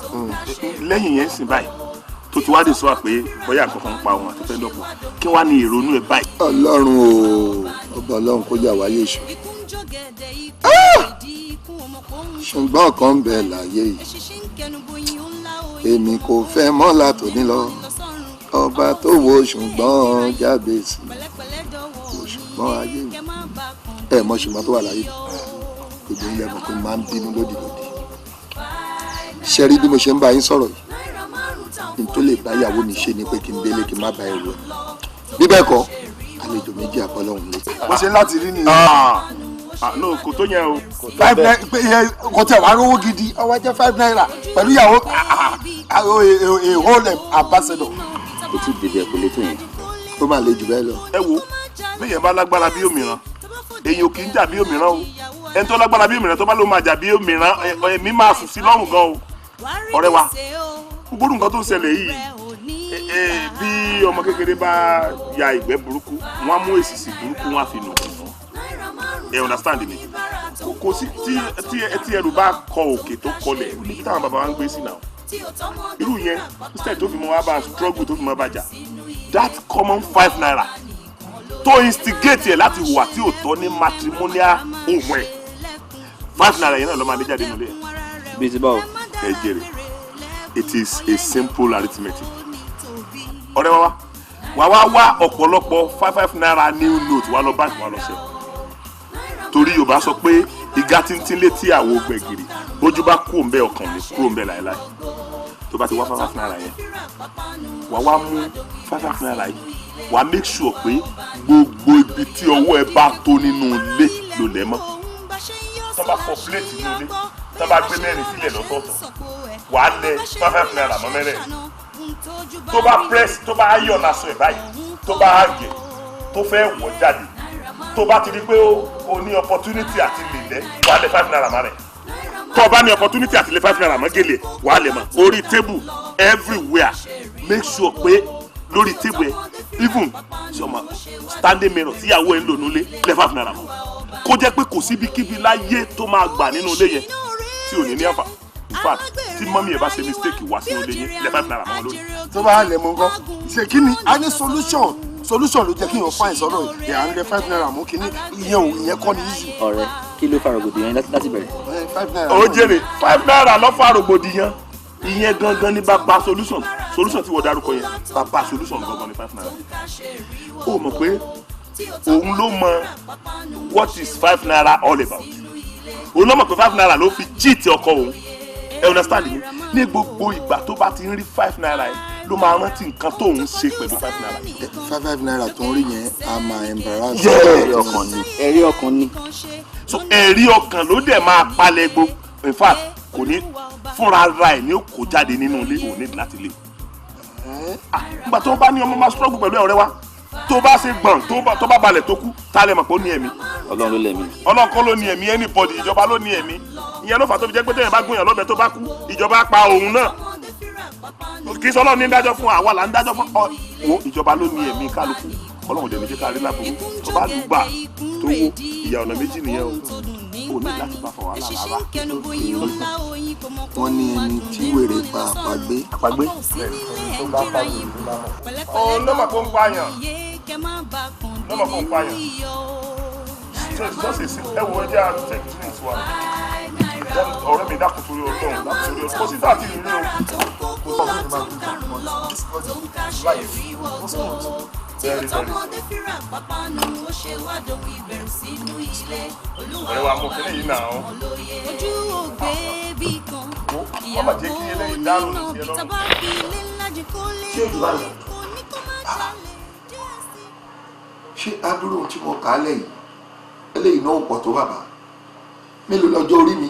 Speaker 4: lẹ́yìn yẹn sìn báyìí tó ti wá dé sọ pé bóyá kankan pa òun àti fẹ́ndọ̀ pọ̀ kí wàá ní ìrònú ẹ̀ báyìí.
Speaker 1: ọlọ́run o ọba ọlọ́run kó yà wáyé ìṣù. ṣùgbọ́n kan ń bẹ láyé yìí èmi kò fẹ́ mọ́ látòní lọ ọba tó wo ṣùgbọ́n jábèsì wo ṣùgbọ́n ayé mi mọ ṣùgbọ́n tó wà láyé gbogbo ilé ẹ̀mọ́ tó máa ń bínú lódìlódì ṣe rí bí mo ṣe ń bá yín sọ̀rọ̀ yìí n tó lè bá ìyàwó mi ṣe ni pé kí n délé kí n má bá ẹrù ẹ̀ bí bẹ́ẹ̀ kọ́ àlejò méjì àbọ́lọ́hún lé.
Speaker 3: bó ṣe láti rí nìyẹn.
Speaker 4: no kò tó yẹn o.
Speaker 3: 5 naira pé kò tẹ̀ wá rówó gidi ọwọ́ jẹ́ 5 naira pẹ̀lú ìyàwó a whole ambassador.
Speaker 11: o ti dèbè kò lè tó yẹn.
Speaker 1: ó máa le jù bẹ́ẹ̀ lọ.
Speaker 4: ẹ wo bí yẹn bá lágbára bí òmìrán èyàn kì í jà bí òmìrán o ẹni tó lágbára bí òmìrán tó bá ló máa jà bí òmìrán ẹ̀mí máa sùn sí lọ́rùn gan o ọ̀rẹ́ wa gbogbo nǹkan tó ń ṣẹlẹ̀ yìí bí ọmọ kékeré bá ya ìgbẹ́ burúkú wọ́n á mú èsìsì burúkú wọ́n á fi nù ẹ understand mi kò sí tí ẹrù bá kọ òkè tó kọlẹ̀ níbi táwọn bàbá wa ń gbé sí náà irú yẹn instead tó fi mọ wá bá struggle tó fi mọ bá jà that common 5 naira tó instigate ẹ láti hùwà tí ò tọ́ ní matrimonial home ẹ 5 naira yẹn náà ló máa lé jáde nílé ẹ.
Speaker 11: bí ti báwo.
Speaker 4: ẹ jèrè it is a simple arithmetic. ọ̀rẹ́ wa wá ọ̀pọ̀lọpọ̀ 5 naira new note wá lọ báńkì wá lọ ṣe torí Yorùbá sọ pé ìgá tíntín létí àwo gbẹ̀gìrì bójú bá kú òǹbẹ ọkàn mi kúrò òǹbẹ láéláé tó bá ti wá 5 naira yẹn wá mú 5 naira yìí wà make sure pé gbogbo ibi tí ọwọ́ ẹ bá tó nínú ilé ló lẹ̀ mọ́ tó bá fọ pléètì nínú ilé tó bá gbé mẹ́rin sílẹ̀ lọ́tọ̀ọ̀tọ̀ wà á lẹ 5 naira mọ́ mẹ́rẹ̀ tó bá press tó bá ayọ̀ lásán ẹ̀ báyìí tó bá àgẹ̀ tó fẹ́ wọ̀ jáde tó bá ti di pé o ní opportunity àti lè lẹ́ wà á lẹ 5 naira mọ́ rẹ̀ tó o bá ní opportunity àti lẹ 5 naira mọ́ gèlè wà á lẹ mọ́ orí table everywhere make sure pé lórí table ẹ even sọmọ standing mirror tíyàwó ẹ ń lò nílé lẹ 5 naira mọ́ kó jẹ́ pé kò síbikíbi láyé tó máa gbà nínú ilé yẹn tí ò ní ní àǹfà in fact tí mọ́mí ẹ̀ bá ṣe mistake wá sínú ilé yẹn lẹ 5 naira mọ́ lórí.
Speaker 3: tó bá lẹ̀ mọ́ nǹkan ṣe kí ni a ní solution ló jẹ́ kí yàn fáìn sọ́dọ̀ ẹ̀ à ń lẹ 5 naira mọ́ kí ni ìyẹn kọ́ ni issue.
Speaker 11: ọ̀rẹ́ kí ló fa rògbòdìyàn láti bẹ̀rẹ̀.
Speaker 3: 5 naira.
Speaker 4: ó jèrè 5 naira ló fa rògbòdìyàn ìyẹn gangan ni bàbá solution tí wọ́n dárúkọ yẹn bàbá solution gangan ni 5 naira. ó mọ̀ pé òun ló mọ what is 5 naira all about òun ló mọ̀ pé 5 naira ló fi cheat ọkọ òun ẹ understand mi ní gbogbo ìgbà tó bá ti ń rí 5 naira yẹn ló máa rántí nǹkan tó ń ṣe pẹ̀lú 5 naira.
Speaker 1: 5 naira tó ń rí yẹn a máa embarrass.
Speaker 11: ẹ̀rí ọkàn ni.
Speaker 4: so ẹ̀rí ọkàn ló dẹ̀ máa palẹ̀ gbó in fact kò ní fúnra ara ẹ̀ ní ó kó jáde nínú ilé òun ní láti lé. nígbà tó bá ní ọmọ máa struggle pẹ̀lú ọ̀rẹ́ wa tó bá ṣe gbọ̀n tó bá balẹ̀ tó kú tá a lè mọ̀ pé ó ní ẹ̀mí.
Speaker 11: Ọlọ́run ló lẹ̀mí.
Speaker 4: Ọlọ́run kọ́ ló ní ẹ̀mí anybody ìjọba ló ní ẹ̀mí ìyẹn ló fà tó fi jẹ́ pé téèyàn bá gbóyàn lọ́bẹ tó bá kú ìjọba pa òun náà kì í sọ Ọlọ́run ní dájọ́ fún àwa là ń dájọ́ fún wo ìjọba ló ní ẹ̀mí kálukú Ọlọ́run dẹ̀ ní jẹ́ ká rí láburú tó bá lù gbà tó wo ìyà ọ̀nà méjì nìyẹn o
Speaker 12: kò ní láti bá fọ wàhálà rárá.
Speaker 1: wọ́n ní ẹni tí wèrè pa àpagbé.
Speaker 12: àpagbé.
Speaker 4: tó bá pa wèrè tó bá mọ̀. ọ̀hún nọ́mà kó ń pààyàn. nọ́mà kó ń pààyàn. just ẹ wo ẹjẹ́ àti take things wa. ọ̀rẹ́ mi dákun torí Ọlọ́run dákun torí Ọlọ́run kò sí dáàtì ìrírí o.
Speaker 5: tọmọdé fira pápánu ó ṣe wá dohun ìbẹ̀rù sínú ilé olúwa
Speaker 4: mọ̀ kí lẹ́yìn náà.
Speaker 5: ojú ògbé bí kan ìyàwó onínà tàbá fi ilé ńlá jẹ kó lè kó ní kó má jalè.
Speaker 1: ṣé adúrò tí mo kà á lẹ́yìn eléyìí náà pọ̀ tó bàbá mélòó lọ́jọ́ orí mi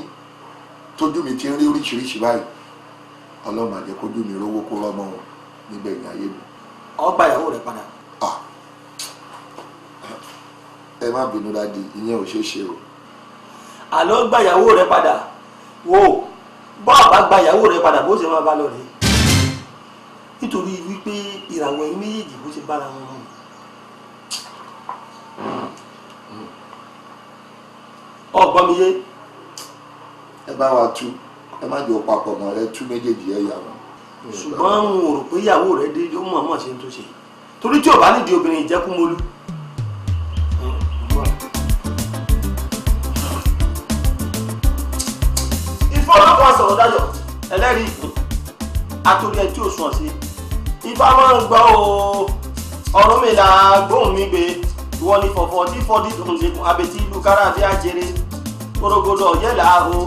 Speaker 1: tójú mi ti ń rí oríṣiríṣi báyìí ọlọ́run àjẹ́ kójú mi rówó kó rọ́mọ nígbẹ̀yìn ayé mi.
Speaker 8: ọgbà ìyàwó rẹ padà.
Speaker 1: ẹ má bínú dádì ìyẹn ò ṣeé ṣe o.
Speaker 8: àlọ́ gba ìyàwó rẹ padà wo bọ́ àbá gba ìyàwó rẹ padà bó ṣe máa bá lọ rèé nítorí wípé ìràwọ̀ ẹ̀yìn méjèèjì bó ṣe bára wọn hàn. ọgbọ́n mi yé.
Speaker 1: ẹ bá wa tú ẹ má jọ papọ̀ mọ́ rẹ tú méjèèjì ẹ yà wọn.
Speaker 8: ṣùgbọ́n n ò rò pé ìyàwó rẹ dé yóò mọ̀ ọ́n ṣe ń tó ṣe torí tí ò bá nídìí obìnrin ìjẹ́kúmọ́lú. ifá olókùn àsọ̀rọ̀ dájọ́ ẹlẹ́rìí ìpín àtòrí ẹ tí ò sùn ọ̀sẹ̀ ifá máa ń gbọ́ o ọ̀run mi là gbóhùn mi gbé ìwọ ni fọ̀fọ̀ tí fọ́dí tòun ṣe kún abetí ìlú kára bí ajere korogodo ọ̀yẹ́ là á o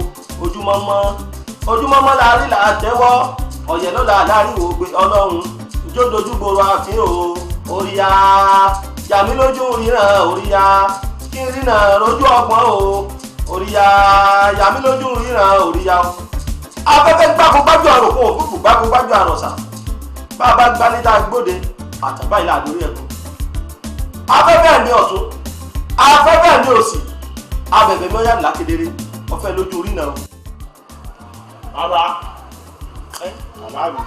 Speaker 8: ojúmọ́mọ́ la rí là á tẹ́wọ́ ọ̀yẹ́ ló là á láàrin ògbé ọlọ́run ìjó dojú gbòòrò àfin o oríya yàmí lójú ríran oríya kí n ríran lójú ọgbọ́n o oríya yàmí lójú ríran oríya o afẹ́fẹ́ gbàgbọ́gbájú àròkún òfúfú gbàgbọ́gbájú àrọ̀sà bàbá gbalẹ́dà gbòde àtàbá ìlà àdórí ẹ̀kọ́ afẹ́fẹ́ ní ọ̀tún afẹ́fẹ́ ní òsì abẹ̀bẹ̀ mọ́yà lákedere ọ̀fẹ́ lójú rí náà.
Speaker 4: bàbá bàbá mi.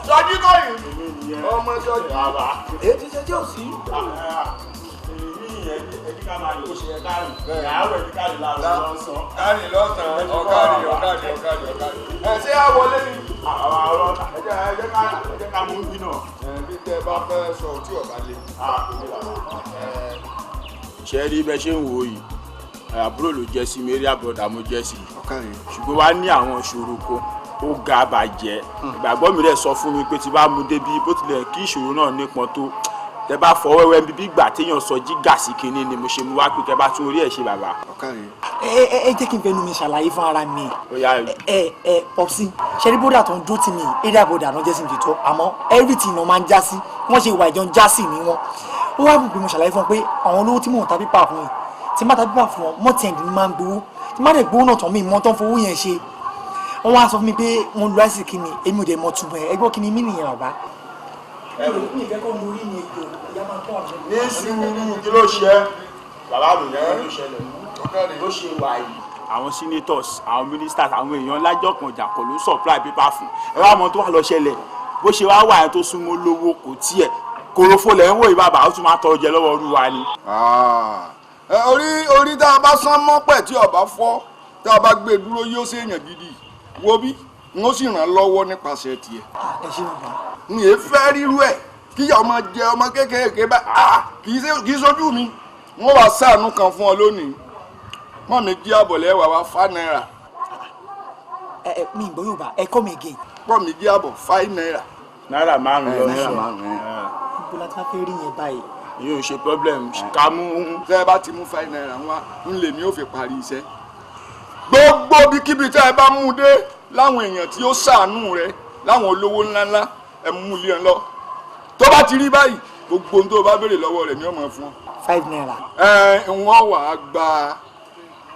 Speaker 4: sọjí kọ́ yìí ọmọ sọjí. bàbá
Speaker 8: èyí ti ṣe tí ò sí.
Speaker 3: kárì lọ́sàn-án ọ̀kárì. ẹ ṣé á wọlé ni. ẹ jẹ́ ká mú bí náà. bí tẹ bá fẹ́ sọ tí ọ̀gá lé.
Speaker 12: ṣe rí bẹ́ẹ̀ ṣe ń wò yìí àbúrò ló jẹ́ sí mi area brother mo jẹ́ sí ṣùgbọ́n wá ní àwọn ìṣòro kan ó ga bàjẹ́ ìgbàgbọ́ mi rẹ̀ sọ fún mi pé tí bá mú débi bó tilẹ̀ kí ìṣòro náà nípọn tó tẹ bá fọ wẹ́wẹ́ bíbí ìgbà téèyàn sọ jígà sí kinní ni mo ṣe mú wá pé kẹ bá tún orí ẹ̀ ṣe bàbá.
Speaker 8: ẹ jẹ́ kí n fẹnu mi ṣàlàyé fún ara mi pọ̀sí ṣẹ́rí bódà tó ń dó tì mí area bódà náà jẹ́ sí mi tó àmọ́ everything náà máa ń já sí wọ́n ṣe ìwà ìjọ ń já sí ní wọn ó wá bùkún mo ṣàlàyé fún ọ pé àwọn olówó tí mò ń ta pípà fún yìí tí má ta pípà fún ọ mọ́tẹ̀ẹ̀dì ni máa ń gbowó tí má dẹ̀ gbowó náà tán mí mọ́ tán fowó yẹn ṣe wọ́n wá sọ fún mi pé wọ́n lu àìsí kí ni èmi ò dẹ̀ mọ̀ túbọ̀ ẹ̀ ẹgbọ́n kí ni mí nìyẹn bàbá. ẹ ò ní ìfẹ́ kọ́ lórí mi ètò ìyá máa tọ́ àbẹ̀.
Speaker 12: ní sùúrù kí ló ṣe bàbá mi yẹn ló ṣẹlẹ̀ ló ṣe wà yìí. àwọn senators àwọn ministers àwọn èèyàn lájọ kan jàkọ̀ ló supply paper fún ẹ wá mọ tó wà lọ ṣẹlẹ̀ bó ṣe wá wà yẹn tó súnmọ́ lówó kò tiẹ̀ korofo lẹ̀ ń wò yìí bàbá ó tún máa tọrọ jẹ lọ́wọ́ ọdún wa ni.
Speaker 3: orí tá a bá sán mọ́pẹ̀ tí ọba fọ́ tá a bá gbé dúró yóò ṣèyàn gidi wo bí n ó sì ràn lọ́wọ́ nípasẹ̀ tiẹ̀.
Speaker 8: ẹ ṣe bàbá.
Speaker 3: n yéé fẹ́ rírú ẹ̀ kíyà ọmọ jẹ ọmọ kékeré bá kì í sojú mi wọ́n wá ṣàánú kan fún ọ lónìí mọ́ mi jí àbọ̀lẹ́ wà wá £5.
Speaker 8: mi ìgbọ́ Yorùbá ẹ kọ́ mi again.
Speaker 3: pọ̀ mi jí àbọ̀ £5.
Speaker 12: náírà márùn-ún lọ
Speaker 3: náírà márùn-ún.
Speaker 8: ibo la ti fẹ́ rí yẹn báyìí.
Speaker 12: yóò ṣe problem ká mú.
Speaker 3: tẹ́ ẹ bá ti mú £5 wá ń lèmi ò fi parí iṣẹ́ gbogbo bíkíbi tẹ́ ẹ bá mú dé láwọn èèyàn tí ó ṣàánú rẹ láwọn olówó ńláńlá ẹ mú ilé ẹ lọ tó bá ti rí báyìí gbogbo ohun tó bá béèrè lọ́wọ́ rẹ̀ ni ó máa fún ọ.
Speaker 8: £5.
Speaker 3: wọ́n wà á gba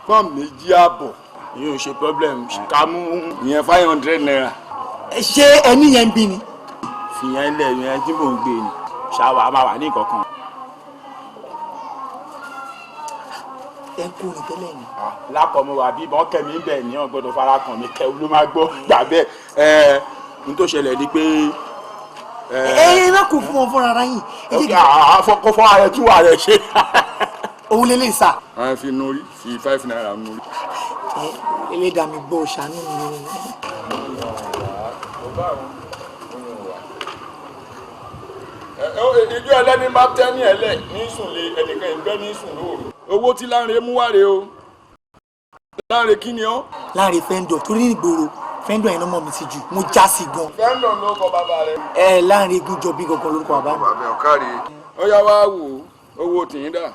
Speaker 3: pọ́n méjì àbọ̀.
Speaker 12: yóò ṣe problem ká mú.
Speaker 3: ìyẹn £500.
Speaker 8: ṣé ẹni yẹn ń bí ni.
Speaker 12: fìyẹn lẹ yẹn tí mò ń gbé ni ṣáwa a máa wà ní ìkọ̀kan.
Speaker 8: ẹ kú ni tẹ́lẹ̀ ni.
Speaker 12: lákọ̀ọ́mọ wà bí ìbọn kẹ́mi ń bẹ̀ ní ọ̀gbọ́dọ̀ fara kàn mí kẹ́ ló máa gbọ́ gbà bẹ́ẹ̀ n tó ṣẹlẹ̀ ni pé.
Speaker 8: ẹ má kó fún wọn fúnra ara yín.
Speaker 12: kó fún ara rẹ tún wà rẹ ṣe.
Speaker 8: owó lélẹ̀ sà.
Speaker 3: àwọn fi nuri fi 5 naira nuri.
Speaker 8: ẹlẹ́dàá mi gbọ́ ṣàánú mi.
Speaker 3: ìjọ ẹlẹ́ni máa tẹ́ ní ẹlẹ́ ní sùnlé ẹnìkan ìgbẹ́ ní sùn lóòrò. owó tí Láńre mú wáre o. Láńre kí ni ọ́.
Speaker 8: Láńre fẹ́ńdọ̀ torí ní ìgboro fẹ́ńdọ̀ yẹn ló mọ̀ mi sí jù mo já sí gan.
Speaker 3: fẹ́ńdọ̀ ló kọ bàbá rẹ.
Speaker 8: Láńre igun jọ bí gangan lórúkọ bàbá mi.
Speaker 3: bàbá ọ̀kárí. ó yá wá wò owó tìyín dà.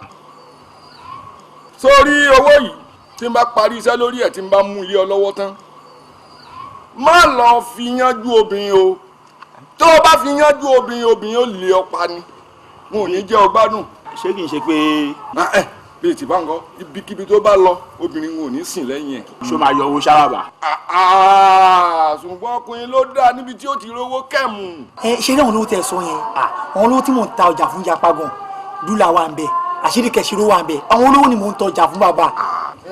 Speaker 3: sórí owó yìí tí n bá parí iṣẹ́ lórí ẹ̀ tí n bá mú ilé ọ lọ́wọ́ tán má lọ fi yánjú obìnrin o tó o bá fi yánjú obìnrin ó lé ọ pa ni wọn ò ní jẹ́ ọgbádùn.
Speaker 11: ṣé kìí ṣe pé.
Speaker 3: bíi tí bá ń kọ́ ibikíbi tó bá lọ obìnrin wọn ò ní sìn lẹ́yìn ẹ̀.
Speaker 12: ṣó máa yọ owó ṣálábà.
Speaker 3: ṣùgbọ́n ọkùnrin ló dáa níbi tí ó ti rówó kẹ́mù.
Speaker 8: ṣé náà olówó tẹ sọ yẹn àwọn olówó tí mò ń ta ọjà fún yapa gan dúlà wà ń bẹ àṣírí kẹsìrò wà ń bẹ àwọn olówó ni mò ń tọjà fún bàbá.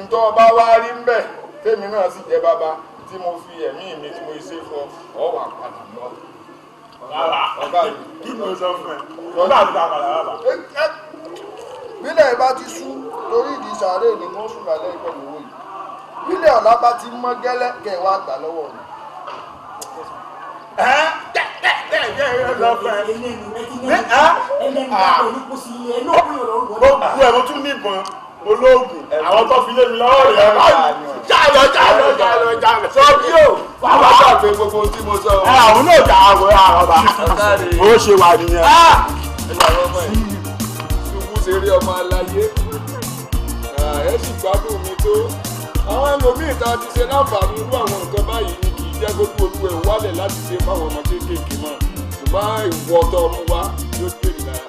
Speaker 3: ntọ́ bá wá rí ń bẹ̀ tèmi náà sì jẹ́ bàbá tí mo fi ẹ̀mí mi tí mo ṣe fún ọ wà padà lọ. ọ̀gá yìí
Speaker 12: kí ni o sọ fún ẹ ọ̀gá àti bàbá bàbá.
Speaker 13: bílẹ̀ bá ti sú lórí ìdí sàárè ni wọ́n sùn lálẹ́ pẹ̀lú owó yìí bílẹ̀ ọ̀la bá ti mọ́ gẹ́lẹ́ kẹ́ ẹ̀ wá gbà lọ́wọ́ mi.
Speaker 12: gbogbo ẹ̀ mo tún ní ìbọn olóògùn àwọn tó fi lé mi lọ́wọ́ rẹ̀ jálọ.
Speaker 3: sọ bí o bàbá gbàgbé gbogbo tí mo sọ.
Speaker 12: àwọn náà jà àwọn àrọ̀bà ó ṣe wà nìyẹn.
Speaker 3: ṣubú ṣeré ọmọ aláyé ẹ sì gbádùn mi tó àwọn ẹlòmíì tá a ti ṣe láǹfààní irú àwọn nǹkan báyìí ni kì í jẹ́ gbogbo olú ẹ̀ wálẹ̀ láti ṣe fáwọn ọmọ kéékèèké mọ́ ṣùgbọ́n ìwọ ọ̀tọ̀ ọmọ wa yóò gbèrè lára.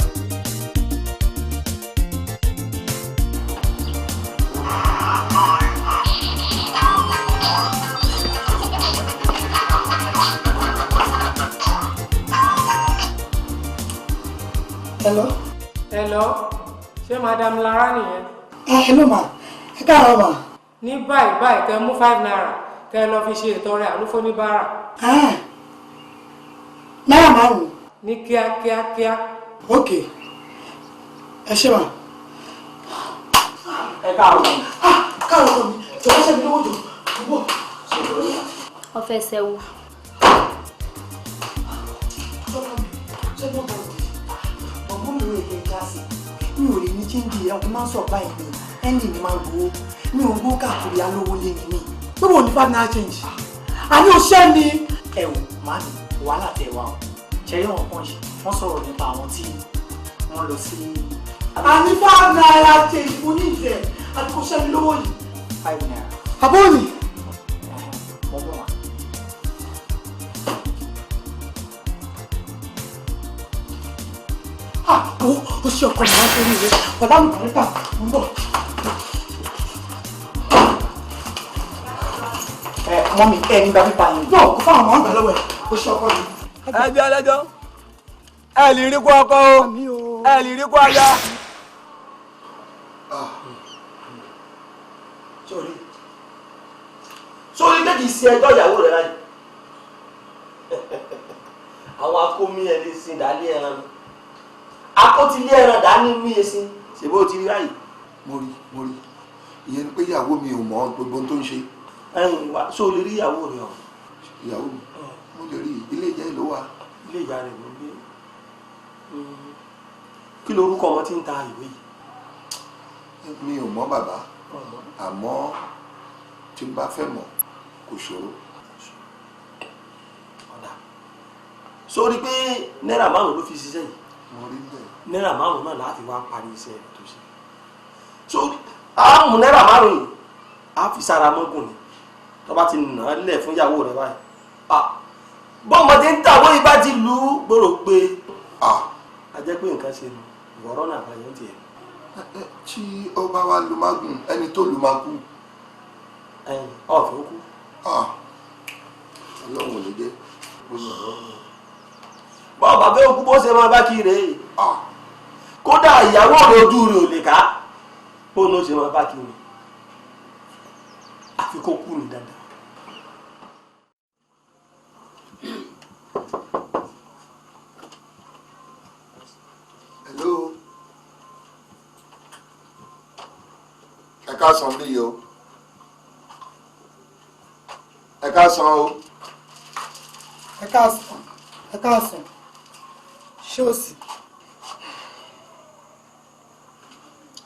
Speaker 14: Hello, ṣé madam Lara nìyẹn?
Speaker 8: Hello ma, ẹ káàárọ̀ ma.
Speaker 14: Ní báyìí kẹ́ mú 5 naira kẹ́ lọ fi ṣe ìtọrẹ àánú fóníbàárà.
Speaker 8: Náírà márùn-ún.
Speaker 14: Ní kíá.
Speaker 8: Ok, ẹ ṣé ma.
Speaker 14: Ẹ káàárọ̀.
Speaker 8: Káàárọ̀ mi, jọ̀wọ́ ṣe mi lówó jù.
Speaker 7: Ọfẹ sẹwu.
Speaker 8: Mi ò lè ní chíńdì ẹ̀kú máa ń sọ báyìí ni ẹni ni máa ń gbowó mi ò ń gbowó káàkiri alówó lé ní mi gbogbo ní 5 naira change àní òṣẹ́ ni. ẹ wò má ní wàhálà tẹ wá o ṣẹyìn wọn kàn ṣe wọn sọ̀rọ̀ nípa àwọn tí wọn lọ sí. àní 5 naira change mo ní ìfẹ́ àti kò ṣẹ́ mi lówó yìí. 5 naira. àbọ̀ ni. mo bọ̀ wá. ó ṣe ọkọ mi wá sórí rẹ bàbá mi kàn níta ń bọ̀. mọ mi ẹ nígbà pípa yín. náà kó fáwọn ọmọ àgbà lọ́wọ́ ẹ̀ ó ṣe ọkọ mi.
Speaker 15: ẹ bí ọlẹ́jọ́ ẹ lè rí kó ọkọ o ẹ lè rí kó aya.
Speaker 16: sórí pé kì í ṣe ẹjọ́ ìyàwó rẹ̀ láyé àwọn akómi ẹ̀ lè sin dálé ẹran mi akótílé ẹran dání mí esin ṣe bó ti rí báyìí.
Speaker 13: mo rí ìyẹn ni pé ìyàwó mi ò mọ gbogbo tó ń ṣe.
Speaker 16: ẹ̀yin wa ṣó lè rí ìyàwó rẹ o.
Speaker 13: ìyàwó mi mo lè rí ilé ìjà ìlú wa.
Speaker 16: ilé ìjà rẹ ló gbé kí lorúkọ ọmọ tí ń ta ìwé yìí.
Speaker 13: mi ò mọ bàbá àmọ́ tí n bá fẹ́ mọ̀ kò ṣòro.
Speaker 16: sórí pé náírà márùn ló fi ṣiṣẹ́ yìí.
Speaker 13: mo rí bẹ́ẹ̀.
Speaker 16: náírà márùn náà láti wá parí iṣẹ́ rẹ̀ tó ṣe. sórí a mú náírà márùn yìí a fi sára mọ́gùn ni tó bá ti nà á lẹ̀ fún ìyàwó rẹ̀ báyìí. bọ́mọdé ń tàwé ibà ti lù ú gbòòrò pé a jẹ́ pé nǹkan ṣe nù ìwọ̀rọ̀ náà bá yẹn tiẹ̀.
Speaker 13: tí ó bá wá lu mágùn ẹni tó lu máa kú.
Speaker 16: ọ̀fẹ́ ó kú.
Speaker 13: ọlọ́run ò lè jẹ́ ó yàn lọ́rùn.
Speaker 16: bọ́ọ̀ bàbá òkú bó ṣe máa bá kiri rèé kódà ìyàwó rẹ̀ ojú rẹ̀ ò lè ká bó ló ṣe máa bá kiri àfi kó kú ní dandan.
Speaker 13: hello ẹ káàsán bí o ẹ káàsán o.
Speaker 9: ẹ káàsán ṣé o sì.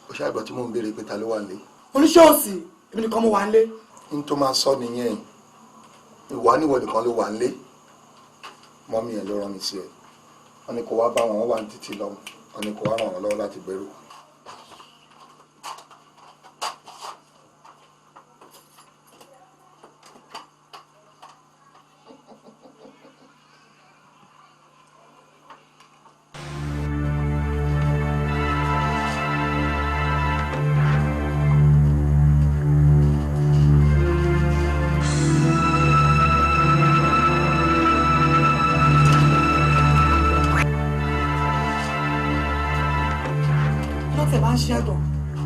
Speaker 13: ó ṣàgbọ́ tí mò ń béèrè pé ta ló wà nílé.
Speaker 9: oníṣẹ́ òsì èmi nìkan mo wà nílé.
Speaker 13: n tó máa sọ nìyẹn ìwà níwọ̀ nìkan ló wà nílé mọ́mí ẹ̀ ló rán mi sí ẹ wọ́n ní kó wá bá wọn wà ní títí lọ́wọ́ wọ́n ní kó wá ràn wọ́n lọ́wọ́ láti gbẹ́rù.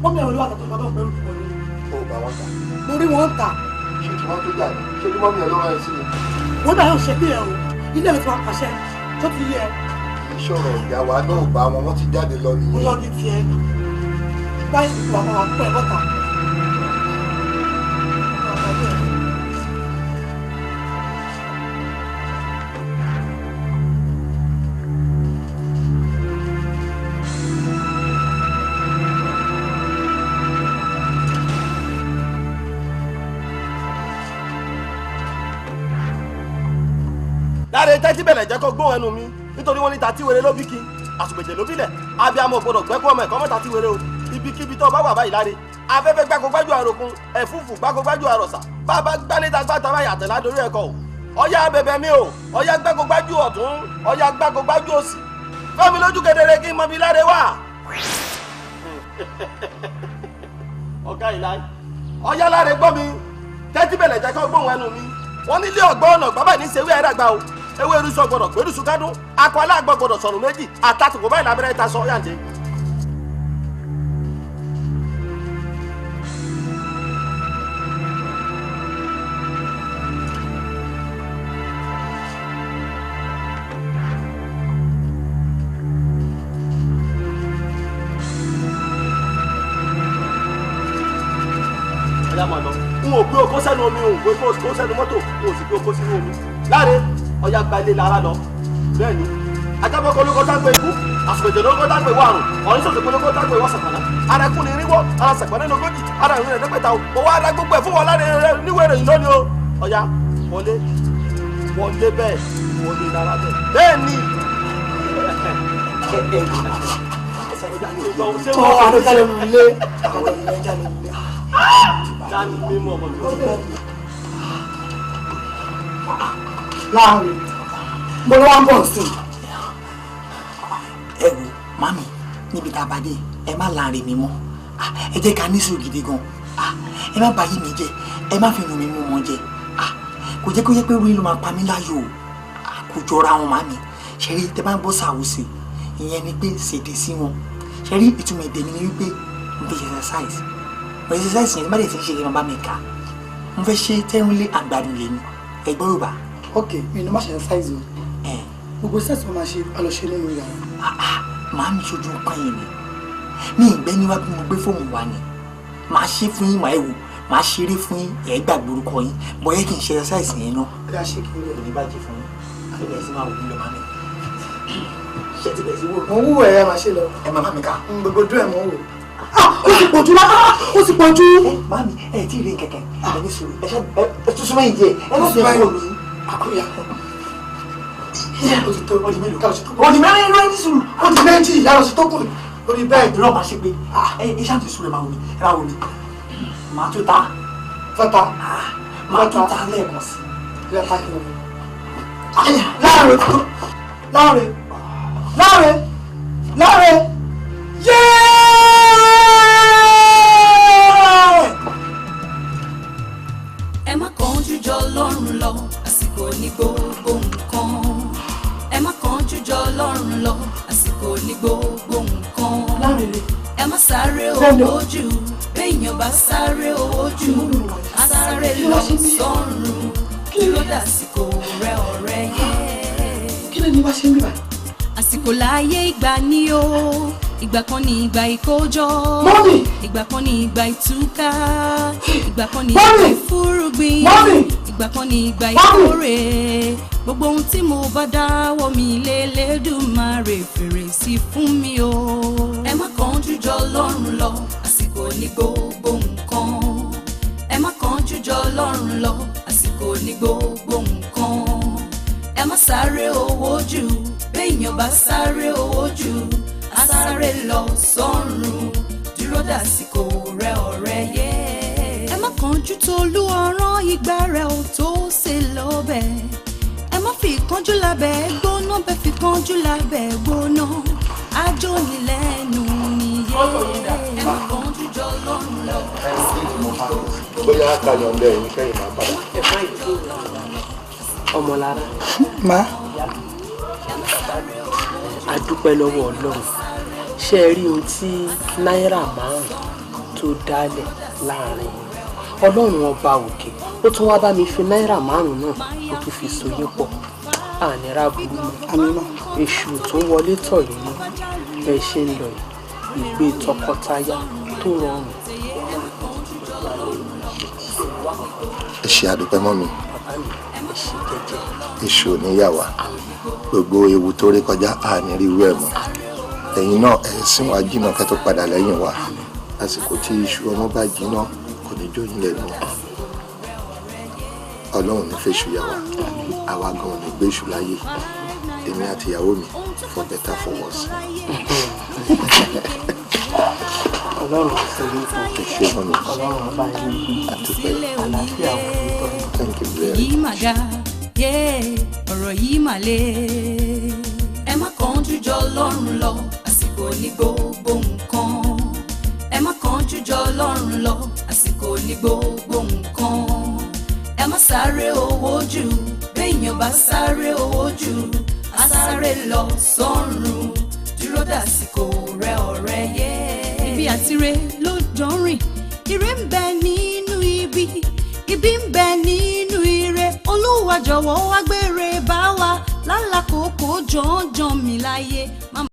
Speaker 9: wọ́n mi àwọn olówó àtàtọ̀ bàbá òpẹ́rù tó wọlé.
Speaker 13: ó bá wọn ta.
Speaker 9: mo rí wọn ta.
Speaker 13: ṣé kí wọ́n tó jà ní ṣé kí mọ́mí ẹ̀ ló rán ẹ sí mi.
Speaker 9: wọ́n náà yóò ṣe bí ẹ o ilé mi ti máa pàṣẹ tó ti yẹ.
Speaker 13: ìṣòro ìyá wa náà bá wọn wọ́n ti jáde lọ nìyẹn.
Speaker 9: mo lọ ní tiẹ̀ ní báyìí ti wà máa pẹ́ bọ́ta.
Speaker 16: láre tẹ́tí bẹ̀rẹ̀ jẹ́ kó gbóhùn ẹnu mi nítorí wọ́n ní ta tí wèrè ló bí kí àsùpèjè ló bílẹ̀ abiyamọ gbọdọ̀ gbẹ́kọ̀ ọmọ ẹ̀kọ́ mọ́ta tí wèrè o ibikíbi tó bá wà báyìí láre afẹ́fẹ́ gbákogbájú àròkun ẹ̀fúùfù gbákogbájú àrọ̀sà bàbá gbáléta gbáta báyà tẹ̀lá dorí ẹ̀kọ́ o ọ̀yá bẹ̀bẹ̀ mi o ọ̀yá gbákogbájú ọ̀tún ọ̀yá gbákogbájú òsì fẹ́mi lójú kedere kí n mọ bí láre wà. ọ̀gá ìlà ọ̀yá láre gbọ́ mi tẹ́tí bẹ̀rẹ̀ jẹ́ kó gbóhùn ẹnu mi wọ́n nílé ọ̀gbọ́n ọ̀nà bàbá ní sẹ́wé ẹ̀rẹ́gbà o ewé irúsọ gbọdọ̀ gbẹdùsù kádùn akọ aláàgbọ̀ gbọdọ̀ sọ̀rọ̀ méjì àtàtùkù báyìí lábẹ́rẹ́ ta sọ yànjẹ́. n ò gbé okó sẹ́nu omi ò gbé okó sẹ́nu mọ́tò n ò sì gbé okó sínú omi láre ọ̀yà gbalẹ̀ lára lọ bẹ́ẹ̀ ni ajábọ́kọ lóko tágbé ikú àsùpèjè lóko tágbé wọ àrùn ọ̀rìn sọ̀tẹ̀ lóko tágbé wọ sàpàlà ara ẹkún ni irinwó ara sàpàlà ní ogójì ara ìrìn rẹ̀ dẹ́gbẹ̀ta o wá ara gbogbo ẹ̀ fún wọn láre rẹ níwèé rẹ̀ yìí lónìí o ọ̀yà wọlé wọlé bẹ́ẹ̀ wọlé lára bẹ́ẹ̀ bẹ́ẹ̀ ni.
Speaker 9: láàrin mo ló wá ń bọ̀ sí i.
Speaker 8: ẹ wo mami níbi tá a bá dé ẹ má láàrin mi mọ́ ẹ jẹ́ ká ní sùúrù gidi gan ẹ má bàyí mi jẹ ẹ má fi nù mí mú wọn jẹ kò jẹ́ kó yẹ pé orí ló máa pa mí láyò kò jọra wọn mami ṣẹ́rí tẹ bá ń bọ́ sàwọ́sì ìyẹn ni pé ṣèdè sí wọn ṣẹ́rí ìtumọ̀ èdè mi ni wípé mo fẹ́ ṣe exercise yẹn tí má lè ti ń ṣe ìran bá mi kà mo fẹ́ ṣe tẹ́rùnlé àgbàdo lè mi ẹgbẹ́ Yorùbá.
Speaker 9: ok mi ni má ṣe exercise o gbogbo sẹ́ẹ̀sì wọn máa ṣe alọ́ṣẹ́ nínú yàrá.
Speaker 8: màá mi ṣojú kan yìí ni ní ìgbẹ́ níwá bí mo gbé fóònù wa ni màá ṣe fún yín màá ewu màá ṣeré fún yín ẹ̀ gbàgbé orúkọ yín bọ́yẹ́ kì í ṣe exercise yẹn náà.
Speaker 9: ẹ dá ṣe kí n lè
Speaker 8: ní bàjẹ́ fún yín àbí bẹ̀rẹ̀ sí máa wò mí lọ máa mi ṣe ti bẹ̀rẹ̀ sí wò.
Speaker 9: mo ń wúwo ẹ̀ máa ṣe lọ.
Speaker 8: ẹ máa bá mi ká.
Speaker 9: gbogbo dúró ẹ̀ mọ̀ wò. ó sì pọ̀jù lá ó sì pọ̀jù.
Speaker 8: màámi ẹ tí ì rí kẹ̀kẹ́ ẹ ní sùúrù ẹ tún súnmọ́ ìdí ẹ má fi ẹ̀kọ́ mi.
Speaker 9: ó ti tó ọdún mélòó káàlọ́ sí tó kù.
Speaker 8: ọdún mẹ́rin ló ń sùúrù.
Speaker 9: ó ti méjì yàrá sí tó kù lórí bẹ́ẹ̀.
Speaker 8: ìdúró máa ṣe pé ẹ ṣáà ti sùúrù ẹ máa wò mí ẹ máa wò mí màá tún ta.
Speaker 9: fẹ́ta
Speaker 8: màá tún ta lẹ́ẹ̀kan sí.
Speaker 9: ilé ta kí ló mú. láàrin láàrin láàrin láàrin yéé.
Speaker 5: ẹ má kánjú jọ lọ́rùn lọ àsìkò ní gbogbo nǹkan ẹ má kánjú jọ lọ́rùn lọ àsìkò ní gbogbo nǹkan ẹ má sáré owó jù béèyàn bá sáré owó jù á sáré lọ sọ́run kí ló dàsìkò rẹ ọ̀rẹ́ yẹ.
Speaker 9: kí ló ní wá ṣe ń bí báyìí.
Speaker 5: àsìkò láàyè ìgbà ni o ìgbà kan ní ìgbà ìkójọ ìgbà kan ní ìgbà ìtúká ìgbà kan ní ìgbà ìfúrúgbìn ìgbà kan ní ìgbà ìkórè gbogbo ohun tí mo bá dáwọ́ mi lé l'Èdùmàrè fèrè sí fún mi o. ẹ má kánjú jọ Ọlọ́run lọ àsìkò ní gbogbo nǹkan ẹ má kánjú jọ Ọlọ́run lọ àsìkò ní gbogbo nǹkan ẹ má sáré owó jù béèyàn bá sáré owó jù á sáré lọ sọ́run dúró dàsìkò rẹ ọ̀rẹ́ yẹ. ẹ má kánjú tolú ọ̀ràn ìgbà rẹ̀ ò tó ṣe lọ́bẹ̀ ẹ má fi kánjú lábẹ́ gbóná bẹ́ẹ̀ fi kánjú lábẹ́ gbóná àjò ní lẹ́nu nìyẹn ẹ má kánjú jọ Ọlọ́run lọ.
Speaker 13: bóyá kàyọ̀ ńlẹ̀ yìí kẹ́yìn máa padà.
Speaker 2: Ọmọlára.
Speaker 8: má.
Speaker 2: a dúpẹ́ lọ́wọ́ Ọlọ́run ṣé ẹ rí ohun tí náírà márùn-ún tó dálẹ̀ láàrin Ọlọ́run ọba òkè ó tún wá bá mi fi náírà márùn-ún náà ó tún fi so yín pọ̀ ànírà burú mọ́ èṣù tó wọlé tọ̀ yìí mọ́ bẹ́ẹ̀ ṣe ń lọ yìí ìgbé tọkọtaya tó rọrùn.
Speaker 13: ẹ ṣe àdúpẹ́ mọ́ mi èṣù níyàwó gbogbo ewu tó rí kọjá àní rí irú ẹ̀ mọ́ ẹ̀yin náà ẹ̀ sìn wá jìnnà kẹ́ tó padà lẹ́yìn wa lásìkò tí iṣu ọmọ bá jiná kò ní jó yín lẹ́nu Ọlọ́run ní fẹ́ ṣùyà wa àwa gan ní gbé iṣu láyé èmi àti ìyàwó mi for better for worse.
Speaker 2: Ọlọ́run ṣèlú fún Ọlọ́run ọba yìí
Speaker 13: àdúpẹ́
Speaker 2: àlàáfíà wò ní tọ́jú.
Speaker 13: thank you very
Speaker 5: yìí
Speaker 13: much.
Speaker 5: mà ga ọ̀rọ̀ yìí mà le ẹ má kánjú jọ Ọlọ́run lọ àsìkò ní gbogbo nǹkan ẹ má kánjú jọ Ọlọ́run lọ àsìkò ní gbogbo nǹkan ẹ má sáré owó jù béèyàn bá sáré owó jù á sáré lọ sọ́run dúró dàsìkò rẹ ọ̀rẹ́ yẹ. ibi àtiré ló jọ ń rìn ire ń bẹ nínú ibi ibi ń bẹ nínú ire Olúwa jọ̀wọ́ wá gbére bá wa lálàkòókò jọ̀ọ́jọ̀ mi láyé.